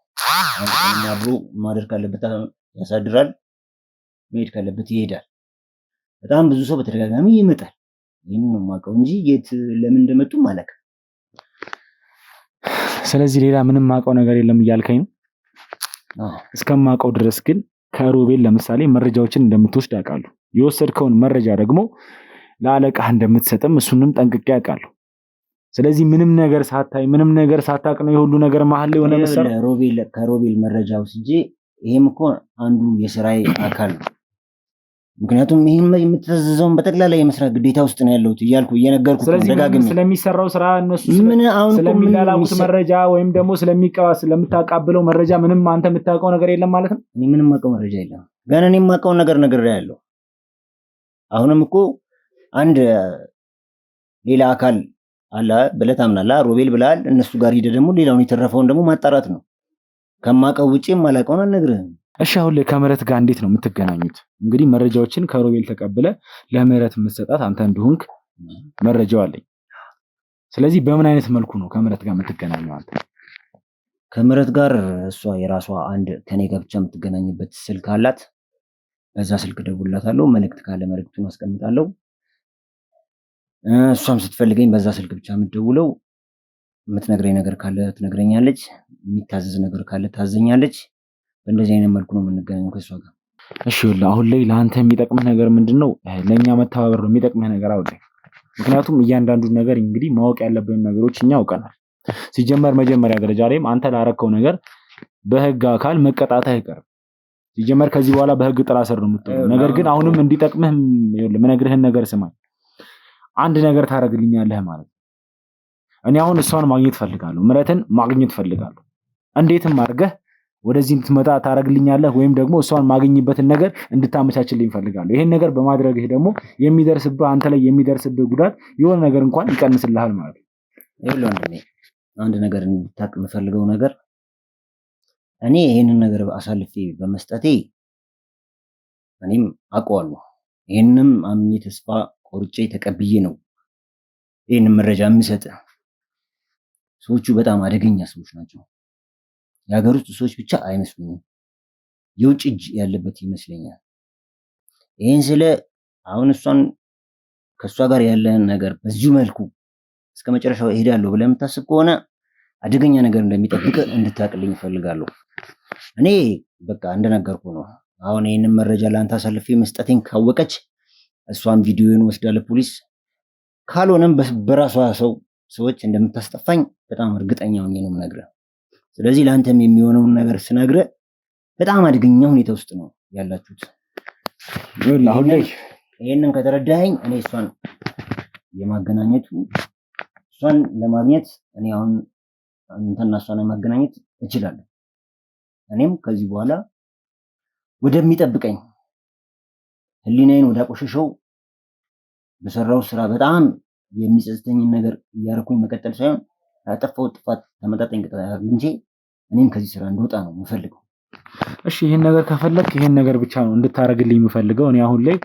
አብሮ ማደር ካለበት ያሳድራል፣ መሄድ ካለበት ይሄዳል። በጣም ብዙ ሰው በተደጋጋሚ ይመጣል። ይሄን ነው የማውቀው እንጂ የት ለምን እንደመጡ ማለት። ስለዚህ ሌላ ምንም ማውቀው ነገር የለም እያልከኝ ነው? እስከማውቀው ድረስ ግን ከሮቤል ለምሳሌ መረጃዎችን እንደምትወስድ አውቃለሁ። የወሰድከውን መረጃ ደግሞ ለአለቃህ እንደምትሰጥም እሱንም ጠንቅቄ አውቃለሁ። ስለዚህ ምንም ነገር ሳታይ ምንም ነገር ሳታውቅ ነው የሁሉ ነገር መሀል ላይ ሆነ መሰረ ከሮቤል መረጃ ወስጄ ይሄም እኮ አንዱ የስራዬ አካል ነው። ምክንያቱም ይሄን የምትተዘዘውን በጠቅላላ የመስራት ግዴታ ውስጥ ነው ያለሁት እያልኩ እየነገርኩት ደጋግሜ ስለሚሰራው ስራ እነሱ ስለሚላላኩት መረጃ ወይም ደግሞ ስለምታቃብለው መረጃ ምንም አንተ የምታውቀው ነገር የለም ማለት ነው? እኔ ምንም የማውቀው መረጃ የለም። ገና እኔ የማውቀውን ነገር ነግሬሃለሁ። አሁንም እኮ አንድ ሌላ አካል አለ ብለህ ታምናለህ። ሮቤል ብለሃል። እነሱ ጋር ሄደህ ደግሞ ሌላውን የተረፈውን ደግሞ ማጣራት ነው። ከማውቀው ውጪ የማላውቀውን አልነግርህም። እሺ አሁን ላይ ከምህረት ጋር እንዴት ነው የምትገናኙት? እንግዲህ መረጃዎችን ከሮቤል ተቀብለ ለምህረት የምትሰጣት አንተ እንደሆንክ መረጃው አለኝ። ስለዚህ በምን አይነት መልኩ ነው ከምህረት ጋር የምትገናኘው አንተ? ከምህረት ጋር እሷ የራሷ አንድ ከኔ ጋር ብቻ የምትገናኝበት ስልክ አላት። በዛ ስልክ ደውልላታለሁ። መልእክት ካለ መልእክቱን አስቀምጣለሁ። እሷም ስትፈልገኝ በዛ ስልክ ብቻ የምትደውለው። የምትነግረኝ ነገር ካለ ትነግረኛለች። የሚታዘዝ ነገር ካለ ታዘኛለች። በእንደዚህ አይነት መልኩ ነው የምንገናኘው ከሷ ጋር። እሺ ይኸውልህ አሁን ላይ ለአንተ የሚጠቅምህ ነገር ምንድነው? ለእኛ መተባበር ነው የሚጠቅምህ ነገር አሁን ላይ። ምክንያቱም እያንዳንዱን ነገር እንግዲህ ማወቅ ያለብን ነገሮች እኛ አውቀናል። ሲጀመር መጀመሪያ ደረጃ ላይም አንተ ላረከው ነገር በህግ አካል መቀጣት አይቀርም። ሲጀመር ከዚህ በኋላ በህግ ጥላ ስር ነው የምትሆነው። ነገር ግን አሁንም እንዲጠቅምህ ይኸውልህ የምነግርህን ነገር ስማኝ። አንድ ነገር ታደርግልኛለህ ማለት ነው። እኔ አሁን እሷን ማግኘት ፈልጋለሁ፣ ምህረትን ማግኘት ፈልጋለሁ። እንዴትም አድርገህ ወደዚህ እንድትመጣ ታረግልኛለህ ወይም ደግሞ እሷን ማግኝበትን ነገር እንድታመቻችልኝ እፈልጋለሁ። ይሄን ነገር በማድረግህ ደግሞ የሚደርስብህ አንተ ላይ የሚደርስብህ ጉዳት የሆነ ነገር እንኳን ይቀንስልሃል ማለት ነው። ይኸውልህ ወንድሜ አንድ ነገር እንድታውቅ የምፈልገው ነገር እኔ ይሄንን ነገር አሳልፌ በመስጠቴ እኔም አውቀዋለሁ። ይሄንንም አምኜ ተስፋ ቆርጬ ተቀብዬ ነው ይሄንን መረጃ የምሰጥህ። ሰዎቹ በጣም አደገኛ ሰዎች ናቸው። የሀገር ውስጥ ሰዎች ብቻ አይመስሉኝም፣ የውጭ እጅ ያለበት ይመስለኛል። ይሄን ስለ አሁን ከእሷ ጋር ያለህን ነገር በዚሁ መልኩ እስከ መጨረሻው እሄዳለሁ ብለህ የምታስብ ከሆነ አደገኛ ነገር እንደሚጠብቅ እንድታቅልኝ እፈልጋለሁ። እኔ በቃ እንደነገርኩ ነው። አሁን ይህንን መረጃ ለአንተ አሳልፌ መስጠቴን ካወቀች እሷን ቪዲዮን ወስዳ ለፖሊስ ካልሆነም በራሷ ሰዎች እንደምታስጠፋኝ በጣም እርግጠኛ ሆኜ ነው የምነግርህ። ስለዚህ ለአንተም የሚሆነውን ነገር ስነግርህ በጣም አደገኛ ሁኔታ ውስጥ ነው ያላችሁት። አሁን ላይ ይሄንን ከተረዳኸኝ እኔ እሷን ለማግኘት እኔ አሁን አንተና እሷን ማገናኘት እችላለሁ። እኔም ከዚህ በኋላ ወደሚጠብቀኝ ህሊናዬን ወዳቆሸሸው በሰራው ስራ በጣም የሚጸጽተኝን ነገር እያረኩኝ መቀጠል ሳይሆን ያጠፋው ጥፋት ተመጣጣኝ ቅጣት አግኝቼ እኔም ከዚህ ስራ እንድወጣ ነው የምፈልገው። እሺ ይሄን ነገር ከፈለክ ይሄን ነገር ብቻ ነው እንድታረግልኝ የምፈልገው። እኔ አሁን ላይ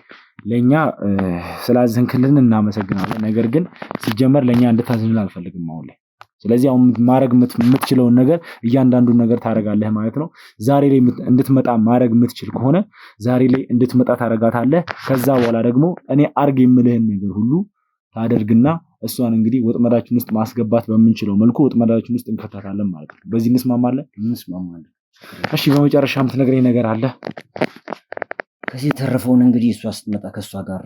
ለኛ ስላዘንክልን እናመሰግናለን። ነገር ግን ሲጀመር ለኛ እንድታዝንልን አልፈልግም አሁን ላይ። ስለዚህ አሁን ማረግ የምትችለውን ነገር እያንዳንዱን ነገር ታረጋለህ ማለት ነው። ዛሬ ላይ እንድትመጣ ማረግ የምትችል ከሆነ ዛሬ ላይ እንድትመጣ ታረጋታለህ። ከዛ በኋላ ደግሞ እኔ አርግ የምልህን ነገር ሁሉ ታደርግና እሷን እንግዲህ ወጥመዳችን ውስጥ ማስገባት በምንችለው መልኩ ወጥመዳችን ውስጥ እንከታታለን ማለት ነው። በዚህ እንስማማለን? እሺ በመጨረሻ የምትነግረኝ ነገር አለ? ከዚህ የተረፈውን እንግዲህ እሷ ስትመጣ ከእሷ ጋር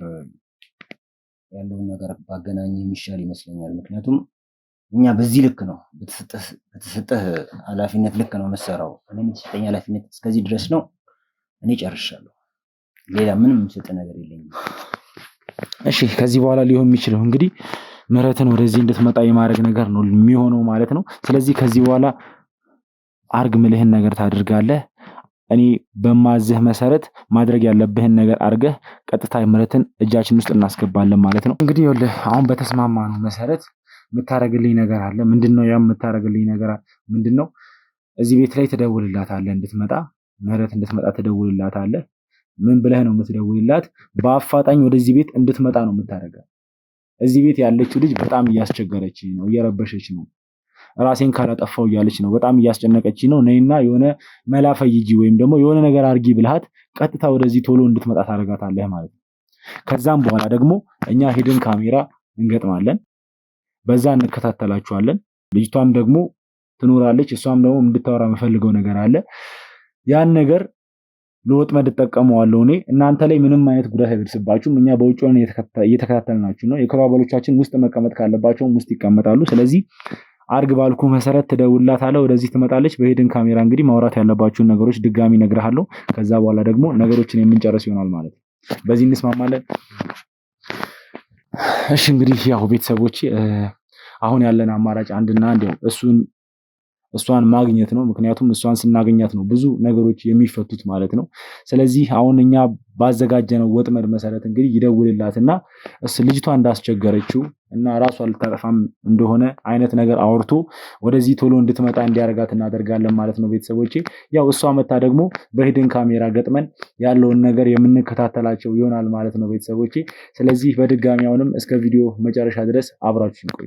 ያለውን ነገር ባገናኝ የሚሻል ይመስለኛል። ምክንያቱም እኛ በዚህ ልክ ነው በተሰጠህ ኃላፊነት ልክ ነው መሰራው። እኔም የተሰጠኝ ኃላፊነት እስከዚህ ድረስ ነው። እኔ ጨርሻለሁ። ሌላ ምንም የምሰጥ ነገር የለኝም። እሺ ከዚህ በኋላ ሊሆን የሚችለው እንግዲህ ምህረትን ወደዚህ እንድትመጣ የማድረግ ነገር ነው የሚሆነው ማለት ነው። ስለዚህ ከዚህ በኋላ አርግ ምልህን ነገር ታደርጋለህ። እኔ በማዝህ መሰረት ማድረግ ያለብህን ነገር አርገህ ቀጥታ ምህረትን እጃችን ውስጥ እናስገባለን ማለት ነው። እንግዲህ አሁን በተስማማነው መሰረት የምታረግልኝ ነገር አለ። ምንድነው ያ የምታረግልኝ ነገር ምንድነው? እዚህ ቤት ላይ ትደውልላታለህ እንድትመጣ፣ ምህረት እንድትመጣ ትደውልላታለህ። ምን ብለህ ነው የምትደውልላት? በአፋጣኝ ወደዚህ ቤት እንድትመጣ ነው የምታረጋት። እዚህ ቤት ያለችው ልጅ በጣም እያስቸገረችኝ ነው፣ እየረበሸች ነው፣ ራሴን ካላጠፋው እያለች ነው፣ በጣም እያስጨነቀችኝ ነው። ነይና የሆነ መላፈይ ሂጂ ወይም ደግሞ የሆነ ነገር አርጊ ብልሃት ቀጥታ ወደዚህ ቶሎ እንድትመጣ ታረጋታለህ ማለት ነው። ከዛም በኋላ ደግሞ እኛ ሂድን ካሜራ እንገጥማለን፣ በዛ እንከታተላችኋለን። ልጅቷም ደግሞ ትኖራለች፣ እሷም ደግሞ እንድታወራ የምፈልገው ነገር አለ። ያን ነገር ለወጥመድ እጠቀመዋለሁ እኔ። እናንተ ላይ ምንም አይነት ጉዳት አይደርስባችሁም። እኛ በውጭ ሆነን እየተከታተልናችሁ ነው። የክብረ አባሎቻችን ውስጥ መቀመጥ ካለባቸውም ውስጥ ይቀመጣሉ። ስለዚህ አርግ ባልኩ መሰረት ትደውልላታለህ፣ ወደዚህ ትመጣለች። በሄድን ካሜራ እንግዲህ ማውራት ያለባችሁን ነገሮች ድጋሚ እነግርሃለሁ። ከዛ በኋላ ደግሞ ነገሮችን የምንጨርስ ይሆናል ማለት ነው። በዚህ እንስማማለን? እሺ እንግዲህ ያው ቤተሰቦች አሁን ያለን አማራጭ አንድና አንድ እሷን ማግኘት ነው። ምክንያቱም እሷን ስናገኛት ነው ብዙ ነገሮች የሚፈቱት ማለት ነው። ስለዚህ አሁን እኛ ባዘጋጀነው ወጥመድ መሰረት እንግዲህ ይደውልላትና ልጅቷ እንዳስቸገረችው እና ራሷ ልታጠፋም እንደሆነ አይነት ነገር አውርቶ ወደዚህ ቶሎ እንድትመጣ እንዲያደርጋት እናደርጋለን ማለት ነው። ቤተሰቦቼ ያው እሷ መታ ደግሞ በሂድን ካሜራ ገጥመን ያለውን ነገር የምንከታተላቸው ይሆናል ማለት ነው ቤተሰቦቼ። ስለዚህ በድጋሚ አሁንም እስከ ቪዲዮ መጨረሻ ድረስ አብራችሁን ቆዩ።